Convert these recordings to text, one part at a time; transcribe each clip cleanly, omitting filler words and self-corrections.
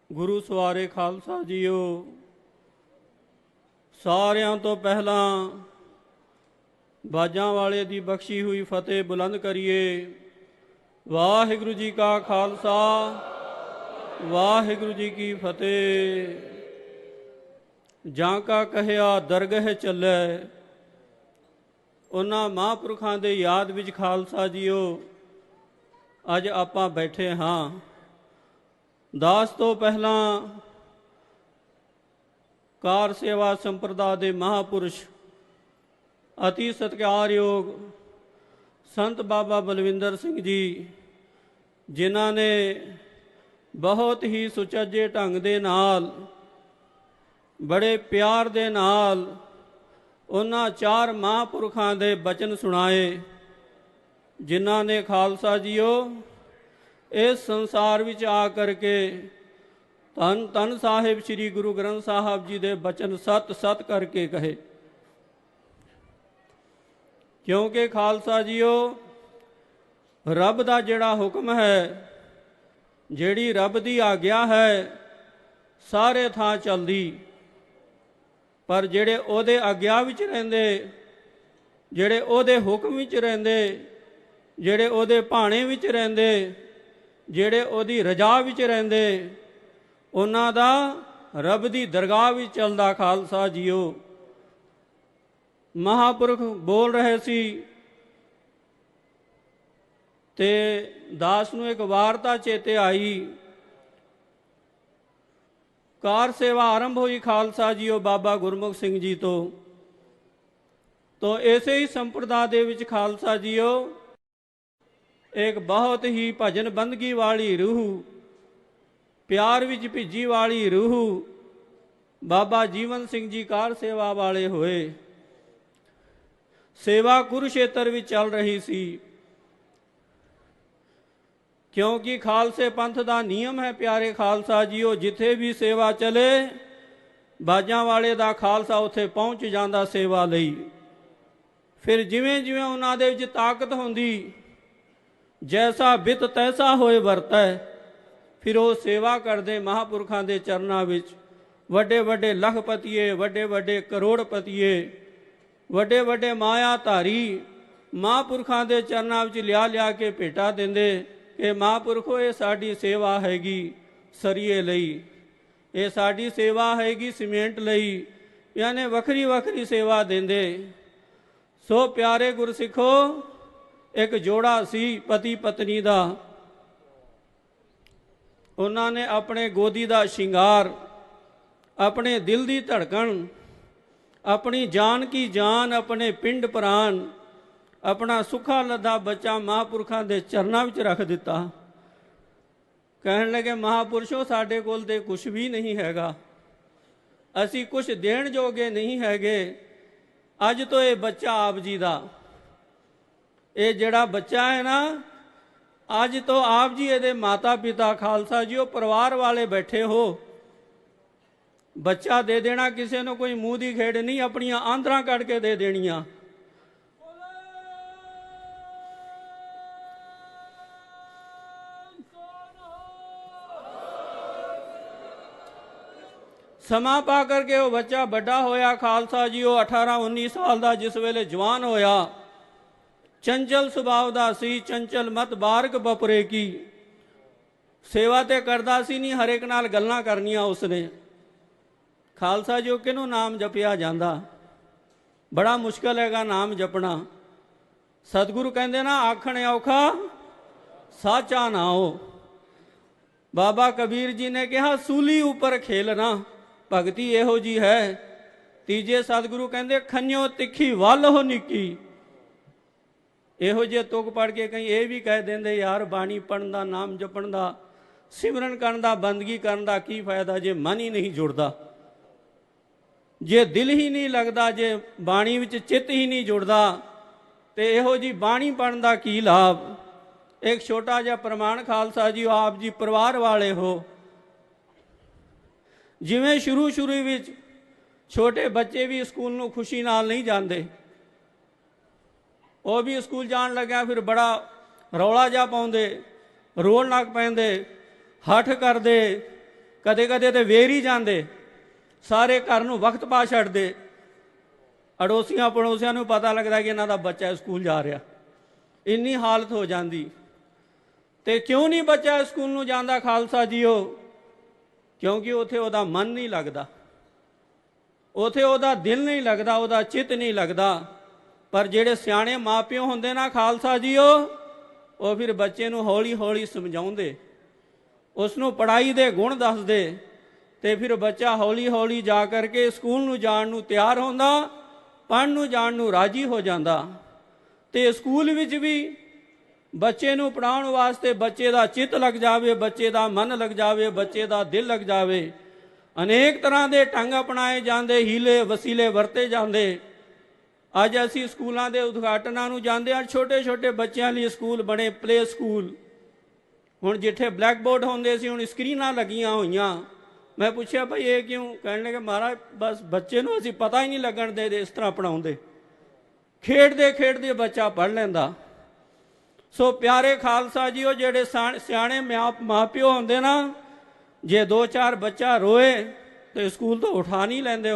ਗੁਰੂ ਸਵਾਰੇ Khalsa JIO. ਸਾਰਿਆਂ ਤੋਂ ਪਹਿਲਾਂ ਬਾਜਾਂ ਵਾਲੇ ਦੀ ਬਖਸ਼ੀ ਹੋਈ ਫਤਿਹ ਬੁਲੰਦ ਕਰੀਏ। ਵਾਹਿਗੁਰੂ ਜੀ ਕਾ ਖਾਲਸਾ, ਵਾਹਿਗੁਰੂ ਜੀ ਕੀ ਫਤਿਹ। ਜਾਂ ਕਾ ਕਹਿਆ ਦਰਗਹ ਚੱਲੇ, ਉਹਨਾਂ ਮਹਾਂਪੁਰਖਾਂ ਦੇ ਯਾਦ ਵਿੱਚ ਖਾਲਸਾ ਜੀਓ ਅੱਜ ਆਪਾਂ ਬੈਠੇ ਹਾਂ। ਦਾਸ ਤੋਂ ਪਹਿਲਾਂ ਕਾਰ ਸੇਵਾ ਸੰਪਰਦਾ ਦੇ ਮਹਾਂਪੁਰਸ਼ ਅਤੀ ਸਤਿਕਾਰਯੋਗ ਸੰਤ ਬਾਬਾ ਬਲਵਿੰਦਰ ਸਿੰਘ ਜੀ, ਜਿਨ੍ਹਾਂ ਨੇ ਬਹੁਤ ਹੀ ਸੁਚੱਜੇ ਢੰਗ ਦੇ ਨਾਲ, ਬੜੇ ਪਿਆਰ ਦੇ ਨਾਲ ਉਹਨਾਂ ਚਾਰ ਮਹਾਂਪੁਰਖਾਂ ਦੇ ਬਚਨ ਸੁਣਾਏ, ਜਿਨ੍ਹਾਂ ਨੇ ਖਾਲਸਾ ਜੀਓ ਇਸ ਸੰਸਾਰ ਵਿੱਚ ਆ ਕਰਕੇ ਧੰਨ ਧੰਨ ਸਾਹਿਬ ਸ੍ਰੀ ਗੁਰੂ ਗ੍ਰੰਥ ਸਾਹਿਬ ਜੀ ਦੇ ਬਚਨ ਸਤ ਸਤ ਕਰਕੇ ਕਹੇ। ਕਿਉਂਕਿ ਖਾਲਸਾ ਜੀਓ ਰੱਬ ਦਾ ਜਿਹੜਾ ਹੁਕਮ ਹੈ, ਜਿਹੜੀ ਰੱਬ ਦੀ ਆਗਿਆ ਹੈ, ਸਾਰੇ ਥਾਂ ਚੱਲਦੀ, ਪਰ ਜਿਹੜੇ ਉਹਦੇ ਆਗਿਆ ਵਿੱਚ ਰਹਿੰਦੇ, ਜਿਹੜੇ ਉਹਦੇ ਹੁਕਮ ਵਿੱਚ ਰਹਿੰਦੇ, ਜਿਹੜੇ ਉਹਦੇ ਭਾਣੇ ਵਿੱਚ ਰਹਿੰਦੇ, ਜਿਹੜੇ ਉਹਦੀ ਰਜ਼ਾ ਵਿੱਚ ਰਹਿੰਦੇ, ਉਹਨਾਂ ਦਾ ਰੱਬ ਦੀ ਦਰਗਾਹ ਵਿੱਚ ਚੱਲਦਾ। ਖਾਲਸਾ ਜੀਓ ਮਹਾਂਪੁਰਖ ਬੋਲ ਰਹੇ ਸੀ ਤੇ ਦਾਸ ਨੂੰ ਇੱਕ ਵਾਰਤਾ ਚੇਤੇ ਆਈ। ਕਾਰ ਸੇਵਾ ਆਰੰਭ ਹੋਈ ਖਾਲਸਾ ਜੀਓ ਬਾਬਾ ਗੁਰਮੁਖ ਸਿੰਘ ਜੀ ਤੋਂ ਇਸੇ ਹੀ ਸੰਪਰਦਾ ਦੇ ਵਿੱਚ ਖਾਲਸਾ ਜੀਓ ਇੱਕ ਬਹੁਤ ਹੀ ਭਜਨ ਬੰਦਗੀ ਵਾਲੀ ਰੂਹ, ਪਿਆਰ ਵਿੱਚ ਭਿੱਜੀ ਵਾਲੀ ਰੂਹ ਬਾਬਾ ਜੀਵਨ ਸਿੰਘ ਜੀ ਕਾਰ ਸੇਵਾ ਵਾਲੇ ਹੋਏ। ਸੇਵਾ ਕੁਰੂਸ਼ੇਤਰ ਵਿੱਚ ਚੱਲ ਰਹੀ ਸੀ, ਕਿਉਂਕਿ ਖਾਲਸੇ ਪੰਥ ਦਾ ਨਿਯਮ ਹੈ ਪਿਆਰੇ ਖਾਲਸਾ ਜੀਓ, ਜਿੱਥੇ ਵੀ ਸੇਵਾ ਚਲੇ ਬਾਜਾਂ ਵਾਲੇ ਦਾ ਖਾਲਸਾ ਉੱਥੇ ਪਹੁੰਚ ਜਾਂਦਾ ਸੇਵਾ ਲਈ। ਫਿਰ ਜਿਵੇਂ ਜਿਵੇਂ ਉਹਨਾਂ ਦੇ ਵਿੱਚ ਤਾਕਤ ਹੁੰਦੀ, ਜੈਸਾ ਬਿਤ ਤੈਸਾ ਹੋਏ ਵਰਤੈ, ਫਿਰ ਉਹ ਸੇਵਾ ਕਰਦੇ ਮਹਾਂਪੁਰਖਾਂ ਦੇ ਚਰਨਾਂ ਵਿੱਚ। ਵੱਡੇ ਵੱਡੇ ਲੱਖਪਤੀਏ, ਵੱਡੇ ਵੱਡੇ ਕਰੋੜਪਤੀਏ, ਵੱਡੇ ਵੱਡੇ ਮਾਇਆ ਧਾਰੀ ਮਹਾਂਪੁਰਖਾਂ ਦੇ ਚਰਨਾਂ ਵਿੱਚ ਲਿਆ ਕੇ ਭੇਟਾ ਦਿੰਦੇ ਕਿ ਮਹਾਂਪੁਰਖੋ ਇਹ ਸਾਡੀ ਸੇਵਾ ਹੈਗੀ ਸਰੀਏ ਲਈ, ਇਹ ਸਾਡੀ ਸੇਵਾ ਹੈਗੀ ਸੀਮੈਂਟ ਲਈ, ਯਾਨੀ ਵੱਖਰੀ ਵੱਖਰੀ ਸੇਵਾ ਦਿੰਦੇ। ਸੋ ਪਿਆਰੇ ਗੁਰਸਿੱਖੋ, ਇੱਕ ਜੋੜਾ ਸੀ ਪਤੀ ਪਤਨੀ ਦਾ, ਉਹਨਾਂ ਨੇ ਆਪਣੇ ਗੋਦੀ ਦਾ ਸ਼ਿੰਗਾਰ, ਆਪਣੇ ਦਿਲ ਦੀ ਧੜਕਣ, ਆਪਣੀ ਜਾਨ ਕੀ ਜਾਨ, ਆਪਣੇ ਪਿੰਡ ਪ੍ਰਾਨ, ਆਪਣਾ ਸੁੱਖਾ ਲੱਦਾ ਬੱਚਾ ਮਹਾਂਪੁਰਖਾਂ ਦੇ ਚਰਨਾਂ ਵਿੱਚ ਰੱਖ ਦਿੱਤਾ। ਕਹਿਣ ਲੱਗੇ ਮਹਾਂਪੁਰਸ਼ੋ ਸਾਡੇ ਕੋਲ ਤੇ ਕੁਛ ਵੀ ਨਹੀਂ ਹੈਗਾ, ਅਸੀਂ ਕੁਛ ਦੇਣ ਜੋਗੇ ਨਹੀਂ ਹੈਗੇ। ਅੱਜ ਤੋਂ ਇਹ ਬੱਚਾ ਆਪ ਜੀ ਦਾ, ਇਹ ਜਿਹੜਾ ਬੱਚਾ ਹੈ ਨਾ, ਅੱਜ ਤੋਂ ਆਪ ਜੀ ਇਹਦੇ ਮਾਤਾ ਪਿਤਾ ਖਾਲਸਾ ਜੀ ਉਹ ਪਰਿਵਾਰ ਵਾਲੇ ਬੈਠੇ ਹੋ। ਬੱਚਾ ਦੇ ਦੇਣਾ ਕਿਸੇ ਨੂੰ ਕੋਈ ਮੂੰਹ ਦੀ ਖੇਡ ਨਹੀਂ, ਆਪਣੀਆਂ ਆਂਦਰਾਂ ਕੱਢ ਕੇ ਦੇ ਦੇਣੀਆਂ। ਸਮਾਂ ਪਾ ਕਰਕੇ ਉਹ ਬੱਚਾ ਵੱਡਾ ਹੋਇਆ ਖਾਲਸਾ ਜੀ, ਉਹ 18-19 ਸਾਲ ਦਾ ਜਿਸ ਵੇਲੇ ਜਵਾਨ ਹੋਇਆ, ਚੰਚਲ ਸੁਭਾਅ ਦਾ ਸੀ, ਚੰਚਲ ਮਤ ਬਾਰਕ ਬਪਰੇ ਕੀ। ਸੇਵਾ ਤੇ ਕਰਦਾ ਸੀ ਨਹੀਂ, ਹਰੇਕ ਨਾਲ ਗੱਲਾਂ ਕਰਨੀਆਂ ਉਸਨੇ। ਖਾਲਸਾ ਜੀ ਕਿਹਨੂੰ ਨਾਮ ਜਪਿਆ ਜਾਂਦਾ, ਬੜਾ ਮੁਸ਼ਕਲ ਹੈਗਾ ਨਾਮ ਜਪਣਾ। ਸਤਿਗੁਰੂ ਕਹਿੰਦੇ ਨਾ, ਆਖਣ ਔਖਾ ਸਾਚਾ ਨਾਉ। ਬਾਬਾ ਕਬੀਰ ਜੀ ਨੇ ਕਿਹਾ ਸੂਲੀ ਉੱਪਰ ਖੇਲਣਾ, ਭਗਤੀ ਇਹੋ ਜੀ ਹੈ। ਤੀਜੇ ਸਤਿਗੁਰੂ ਕਹਿੰਦੇ ਖੰਨਿਓ ਤਿੱਖੀ ਵੱਲ ਹੋ ਨਿੱਕੀ। ਇਹੋ ਜਿਹੇ ਤੁਕ ਪੜ੍ਹ ਕੇ ਕਈ ਇਹ ਵੀ ਕਹਿ ਦਿੰਦੇ ਯਾਰ ਬਾਣੀ ਪੜ੍ਹਨ ਦਾ, ਨਾਮ ਜਪਣ ਦਾ, ਸਿਮਰਨ ਕਰਨ ਦਾ, ਬੰਦਗੀ ਕਰਨ ਦਾ ਕੀ ਫਾਇਦਾ ਜੇ ਮਨ ਹੀ ਨਹੀਂ ਜੁੜਦਾ, ਜੇ ਦਿਲ ਹੀ ਨਹੀਂ ਲੱਗਦਾ, ਜੇ ਬਾਣੀ ਵਿੱਚ ਚਿੱਤ ਹੀ ਨਹੀਂ ਜੁੜਦਾ, ਤੇ ਇਹੋ ਜੀ ਬਾਣੀ ਪੜ੍ਹਨ ਦਾ ਕੀ ਲਾਭ। ਇੱਕ ਛੋਟਾ ਜਿਹਾ ਪ੍ਰਮਾਣ ਖਾਲਸਾ ਜੀ, ਆਪ ਜੀ ਪਰਿਵਾਰ ਵਾਲੇ ਹੋ। ਜਿਵੇਂ ਸ਼ੁਰੂ ਵਿੱਚ ਛੋਟੇ ਬੱਚੇ ਵੀ ਸਕੂਲ ਨੂੰ ਖੁਸ਼ੀ ਨਾਲ ਨਹੀਂ ਜਾਂਦੇ, ਉਹ ਵੀ ਸਕੂਲ ਜਾਣ ਲੱਗਿਆ ਫਿਰ ਬੜਾ ਰੌਲਾ ਜਿਹਾ ਪਾਉਂਦੇ, ਰੋਣ ਲੱਗ ਪੈਂਦੇ, ਹੱਠ ਕਰਦੇ, ਕਦੇ ਕਦੇ ਤੇ ਵੇਰ ਹੀ ਜਾਂਦੇ, ਸਾਰੇ ਘਰ ਨੂੰ ਵਕਤ ਪਾ ਛੱਡਦੇ। ਅੜੋਸੀਆਂ ਪੜੋਸੀਆਂ ਨੂੰ ਪਤਾ ਲੱਗਦਾ ਕਿ ਇਹਨਾਂ ਦਾ ਬੱਚਾ ਸਕੂਲ ਜਾ ਰਿਹਾ, ਇੰਨੀ ਹਾਲਤ ਹੋ ਜਾਂਦੀ। ਤੇ ਕਿਉਂ ਨਹੀਂ ਬੱਚਾ ਸਕੂਲ ਨੂੰ ਜਾਂਦਾ ਖਾਲਸਾ ਜੀਓ? ਕਿਉਂਕਿ ਉੱਥੇ ਉਹਦਾ ਮਨ ਨਹੀਂ ਲੱਗਦਾ, ਉੱਥੇ ਉਹਦਾ ਦਿਲ ਨਹੀਂ ਲੱਗਦਾ, ਉਹਦਾ ਚਿੱਤ ਨਹੀਂ ਲੱਗਦਾ। ਪਰ ਜਿਹੜੇ ਸਿਆਣੇ ਮਾਪਿਓ ਹੁੰਦੇ ਨਾ ਖਾਲਸਾ ਜੀਓ, ਉਹ ਫਿਰ ਬੱਚੇ ਨੂੰ ਹੌਲੀ ਹੌਲੀ ਸਮਝਾਉਂਦੇ, ਉਸ ਨੂੰ ਪੜ੍ਹਾਈ ਦੇ ਗੁਣ ਦੱਸਦੇ, ਤੇ ਫਿਰ ਬੱਚਾ ਹੌਲੀ ਹੌਲੀ ਜਾ ਕਰਕੇ ਸਕੂਲ ਨੂੰ ਜਾਣ ਨੂੰ ਤਿਆਰ ਹੁੰਦਾ, ਪੜ੍ਹਨ ਨੂੰ ਜਾਣ ਨੂੰ ਰਾਜੀ ਹੋ ਜਾਂਦਾ। ਤੇ ਸਕੂਲ ਵਿੱਚ ਵੀ ਬੱਚੇ ਨੂੰ ਪੜ੍ਹਾਉਣ ਵਾਸਤੇ ਬੱਚੇ ਦਾ ਚਿੱਤ ਲੱਗ ਜਾਵੇ, ਬੱਚੇ ਦਾ ਮਨ ਲੱਗ ਜਾਵੇ, ਬੱਚੇ ਦਾ ਦਿਲ ਲੱਗ ਜਾਵੇ। ਅਨੇਕ ਤਰ੍ਹਾਂ ਦੇ ਢੰਗ ਅਪਣਾਏ ਜਾਂਦੇ, ਹੀਲੇ ਵਸੀਲੇ ਵਰਤੇ ਜਾਂਦੇ। ਅੱਜ ਅਸੀਂ ਸਕੂਲਾਂ ਦੇ ਉਦਘਾਟਨਾਂ ਨੂੰ ਜਾਂਦੇ ਹਾਂ, ਛੋਟੇ ਛੋਟੇ ਬੱਚਿਆਂ ਲਈ ਸਕੂਲ ਬਣੇ, ਪਲੇ ਸਕੂਲ। ਹੁਣ ਜਿੱਥੇ ਬਲੈਕ ਬੋਰਡ ਹੁੰਦੇ ਸੀ, ਹੁਣ ਸਕਰੀਨਾਂ ਲੱਗੀਆਂ ਹੋਈਆਂ। ਮੈਂ ਪੁੱਛਿਆ ਭਾਈ ਇਹ ਕਿਉਂ? ਕਹਿਣ ਲੱਗੇ ਮਹਾਰਾਜ ਬਸ ਬੱਚੇ ਨੂੰ ਅਸੀਂ ਪਤਾ ਹੀ ਨਹੀਂ ਲੱਗਣ ਦੇ ਇਸ ਤਰ੍ਹਾਂ ਪੜ੍ਹਾਉਂਦੇ, ਖੇਡਦੇ ਖੇਡਦੇ ਬੱਚਾ ਪੜ੍ਹ ਲੈਂਦਾ। ਸੋ ਪਿਆਰੇ ਖਾਲਸਾ ਜੀਓ, ਜਿਹੜੇ ਸਿਆਣੇ ਮਾਪਿਓ ਹੁੰਦੇ ਨਾ, ਜੇ 2-4 ਬੱਚਾ ਰੋਏ ਤੇ ਸਕੂਲ ਤੋਂ ਉਠਾ ਨਹੀਂ ਲੈਂਦੇ,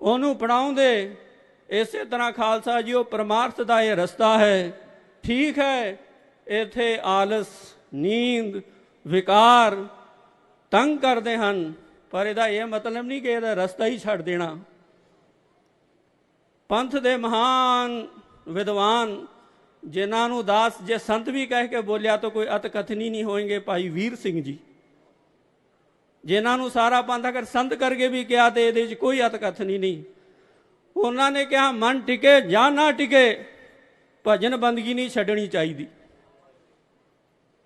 ਉਹਨੂੰ ਪੜ੍ਹਾਉਂਦੇ। ਇਸੇ ਤਰ੍ਹਾਂ ਖਾਲਸਾ ਜੀਓ ਪਰਮਾਰਥ ਦਾ ਇਹ ਰਸਤਾ ਹੈ। ਠੀਕ ਹੈ, ਇੱਥੇ ਆਲਸ, ਨੀਂਦ, ਵਿਕਾਰ ਤੰਗ ਕਰਦੇ ਹਨ, ਪਰ ਇਹਦਾ ਇਹ ਮਤਲਬ ਨਹੀਂ ਕਿ ਇਹਦਾ ਰਸਤਾ ਹੀ ਛੱਡ ਦੇਣਾ। ਪੰਥ ਦੇ ਮਹਾਨ ਵਿਦਵਾਨ ਜਿਨ੍ਹਾਂ ਨੂੰ ਦਾਸ ਜੇ ਸੰਤ ਵੀ ਕਹਿ ਕੇ ਬੋਲਿਆ ਤਾਂ ਕੋਈ ਅਤ ਕਥਨੀ ਨਹੀਂ ਹੋਣਗੇ, ਭਾਈ ਵੀਰ ਸਿੰਘ ਜੀ, ਜਿਨ੍ਹਾਂ ਨੂੰ ਸਾਰਾ ਪੰਥ ਅਗਰ ਸੰਤ ਕਰਕੇ ਵੀ ਕਿਹਾ ਤੇ ਇਹਦੇ 'ਚ ਕੋਈ ਅਤ ਕਥਨੀ ਨਹੀਂ। ਉਹਨਾਂ ਨੇ ਕਿਹਾ ਮਨ ਟਿਕੇ ਜਾਂ ਨਾ ਟਿਕੇ, ਭਜਨ ਬੰਦਗੀ ਨਹੀਂ ਛੱਡਣੀ ਚਾਹੀਦੀ।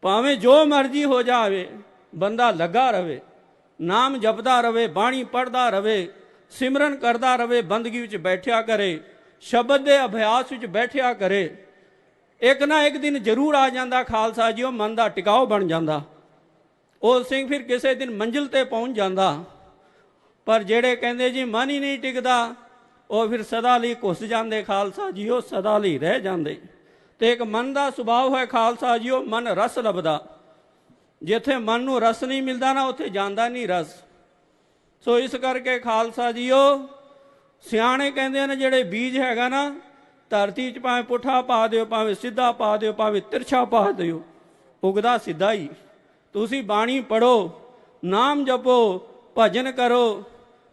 ਭਾਵੇਂ ਜੋ ਮਰਜ਼ੀ ਹੋ ਜਾਵੇ, ਬੰਦਾ ਲੱਗਾ ਰਵੇ, ਨਾਮ ਜਪਦਾ ਰਵੇ, ਬਾਣੀ ਪੜ੍ਹਦਾ ਰਵੇ, ਸਿਮਰਨ ਕਰਦਾ ਰਵੇ, ਬੰਦਗੀ ਵਿੱਚ ਬੈਠਿਆ ਕਰੇ, ਸ਼ਬਦ ਦੇ ਅਭਿਆਸ ਵਿੱਚ ਬੈਠਿਆ ਕਰੇ। ਇੱਕ ਨਾ ਇੱਕ ਦਿਨ ਜ਼ਰੂਰ ਆ ਜਾਂਦਾ ਖਾਲਸਾ ਜੀ, ਉਹ ਮਨ ਦਾ ਟਿਕਾਓ ਬਣ ਜਾਂਦਾ। ਉਹ ਸਿੰਘ ਫਿਰ ਕਿਸੇ ਦਿਨ ਮੰਜ਼ਿਲ ਤੇ ਪਹੁੰਚ ਜਾਂਦਾ। ਪਰ ਜਿਹੜੇ ਕਹਿੰਦੇ ਜੀ ਮਨ ਹੀ ਨਹੀਂ ਟਿਕਦਾ, ਉਹ ਫਿਰ ਸਦਾ ਲਈ ਘੁੱਸ ਜਾਂਦੇ ਖਾਲਸਾ ਜੀ, ਉਹ ਸਦਾ ਲਈ ਰਹਿ ਜਾਂਦੇ। ਤੇ ਇੱਕ ਮਨ ਦਾ ਸੁਭਾਅ ਹੈ ਖਾਲਸਾ ਜੀ, ਉਹ ਮਨ ਰਸ ਲੱਭਦਾ। ਜਿੱਥੇ ਮਨ ਨੂੰ ਰਸ ਨਹੀਂ ਮਿਲਦਾ ਨਾ, ਉੱਥੇ ਜਾਂਦਾ ਨਹੀਂ ਰਸ। ਸੋ ਇਸ ਕਰਕੇ ਖਾਲਸਾ ਜੀਓ, ਸਿਆਣੇ ਕਹਿੰਦੇ ਨੇ ਜਿਹੜੇ ਬੀਜ ਹੈਗਾ ਨਾ, ਧਰਤੀ 'ਚ ਭਾਵੇਂ ਪੁੱਠਾ ਪਾ ਦਿਓ, ਭਾਵੇਂ ਸਿੱਧਾ ਪਾ ਦਿਓ, ਭਾਵੇਂ ਤਿਰਛਾ ਪਾ ਦਿਓ, ਉਗਦਾ ਸਿੱਧਾ ਹੀ। ਤੁਸੀਂ ਬਾਣੀ ਪੜ੍ਹੋ, ਨਾਮ ਜਪੋ, ਭਜਨ ਕਰੋ,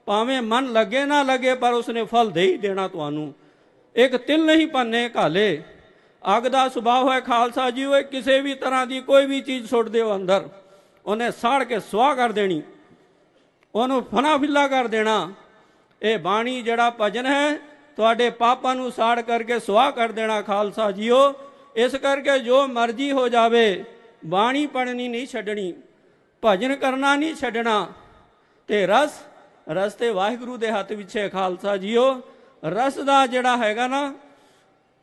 ਭਾਵੇਂ ਮਨ ਲੱਗੇ ਨਾ ਲੱਗੇ, ਪਰ ਉਸਨੇ ਫਲ ਦੇ ਹੀ ਦੇਣਾ ਤੁਹਾਨੂੰ। ਇੱਕ ਤਿਲ ਨਹੀਂ ਭੰਨੇ ਘਾਲੇ। ਅੱਗ ਦਾ ਸੁਭਾਅ ਹੈ ਖਾਲਸਾ ਜੀ, ਉਹ ਕਿਸੇ ਵੀ ਤਰ੍ਹਾਂ ਦੀ ਕੋਈ ਵੀ ਚੀਜ਼ ਸੁੱਟ ਦਿਓ ਅੰਦਰ, ਉਹਨੇ ਸਾੜ ਕੇ ਸੁਆਹ ਕਰ ਦੇਣੀ, ਉਹਨੂੰ ਫਨਾ ਫਿੱਲਾ ਕਰ ਦੇਣਾ। ਇਹ ਬਾਣੀ ਜਿਹੜਾ ਭਜਨ ਹੈ, ਤੁਹਾਡੇ ਪਾਪਾਂ ਨੂੰ ਸਾੜ ਕਰਕੇ ਸੁਆਹ ਕਰ ਦੇਣਾ ਖਾਲਸਾ ਜੀਓ। ਇਸ ਕਰਕੇ ਜੋ ਮਰਜ਼ੀ ਹੋ ਜਾਵੇ, ਬਾਣੀ ਪੜ੍ਹਨੀ ਨਹੀਂ ਛੱਡਣੀ, ਭਜਨ ਕਰਨਾ ਨਹੀਂ ਛੱਡਣਾ। ਤੇ ਰਸ ਤੇ ਵਾਹਿਗੁਰੂ ਦੇ ਹੱਥ ਵਿੱਚ ਹੈ ਖਾਲਸਾ ਜੀਓ। ਰਸ ਦਾ ਜਿਹੜਾ ਹੈਗਾ ਨਾ,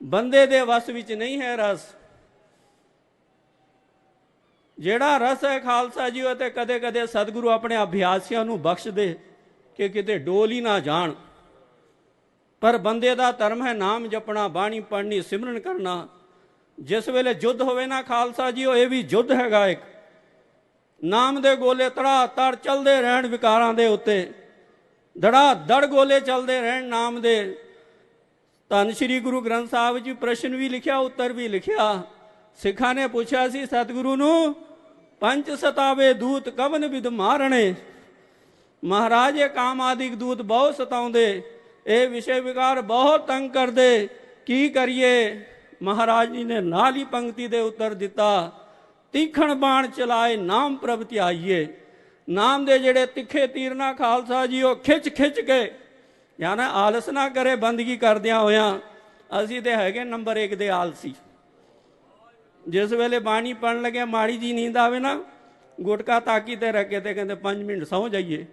ਬੰਦੇ ਦੇ ਵਸ ਵਿੱਚ ਨਹੀਂ ਹੈ ਰਸ। ਜਿਹੜਾ ਰਸ ਹੈ ਖਾਲਸਾ ਜੀਓ, ਤੇ ਕਦੇ ਕਦੇ ਸਤਿਗੁਰੂ ਆਪਣੇ ਅਭਿਆਸੀਆਂ ਨੂੰ ਬਖਸ਼ ਦੇ ਕਿ ਕਿਤੇ ਡੋਲ ਹੀ ਨਾ ਜਾਣ। ਪਰ ਬੰਦੇ ਦਾ ਧਰਮ ਹੈ ਨਾਮ ਜਪਣਾ, ਬਾਣੀ ਪੜ੍ਹਨੀ, ਸਿਮਰਨ ਕਰਨਾ। ਜਿਸ ਵੇਲੇ ਯੁੱਧ ਹੋਵੇ ਨਾ ਖਾਲਸਾ ਜੀਓ, ਇਹ ਵੀ ਯੁੱਧ ਹੈਗਾ ਇੱਕ। ਨਾਮ ਦੇ ਗੋਲੇ ਤੜਾ ਤੜ ਚੱਲਦੇ ਰਹਿਣ, ਵਿਕਾਰਾਂ ਦੇ ਉੱਤੇ ਧੜਾ ਧੜ ਗੋਲੇ ਚੱਲਦੇ ਰਹਿਣ ਨਾਮ ਦੇ। ਧੰਨ ਸ਼੍ਰੀ ਗੁਰੂ ਗ੍ਰੰਥ ਸਾਹਿਬ ਜੀ ਪ੍ਰਸ਼ਨ ਵੀ ਲਿਖਿਆ, ਉੱਤਰ ਵੀ ਲਿਖਿਆ। ਸਿੱਖਾਂ ਨੇ ਪੁੱਛਿਆ ਸੀ ਸਤਿਗੁਰੂ ਨੂੰ, ਪੰਜ ਸਤਾਵੇ ਦੂਤ ਕਵਨ ਵਿਧ ਮਾਰਣੇ। ਮਹਾਰਾਜ ਇਹ ਕਾਮ ਆਦਿਕ ਦੂਤ ਬਹੁਤ ਸਤਾਉਂਦੇ, ਇਹ ਵਿਸ਼ੇ ਵਿਕਾਰ ਬਹੁਤ ਤੰਗ ਕਰਦੇ, ਕੀ ਕਰੀਏ? ਮਹਾਰਾਜ ਜੀ ਨੇ ਨਾਲ ਹੀ ਪੰਕਤੀ ਦੇ ਉੱਤਰ ਦਿੱਤਾ, ਤੀਖਣ ਬਾਣ ਚਲਾਏ ਨਾਮ ਪ੍ਰਭ ਧਿਆਈਏ। ਨਾਮ ਦੇ ਜਿਹੜੇ ਤਿੱਖੇ ਤੀਰ ਨਾ ਖਾਲਸਾ ਜੀ, ਉਹ ਖਿੱਚ ਖਿੱਚ ਕੇ, ਯਾਨੀ ਆਲਸ ਨਾ ਕਰੇ ਬੰਦਗੀ ਕਰਦਿਆਂ ਹੋਇਆਂ। ਅਸੀਂ ਤੇ ਹੈਗੇ ਨੰਬਰ 1 ਦੇ ਆਲਸੀ। ਜਿਸ ਵੇਲੇ ਬਾਣੀ ਪੜ੍ਹਨ ਲੱਗੇ ਮਾੜੀ ਜੀ ਨੀਂਦ ਆਵੇ ਨਾ, ਗੁਟਕਾ ਤਾਕੀ ਤੇ ਰੱਖੇ ਤੇ ਕਹਿੰਦੇ 5 ਮਿੰਟ ਸੌਂ ਜਾਈਏ,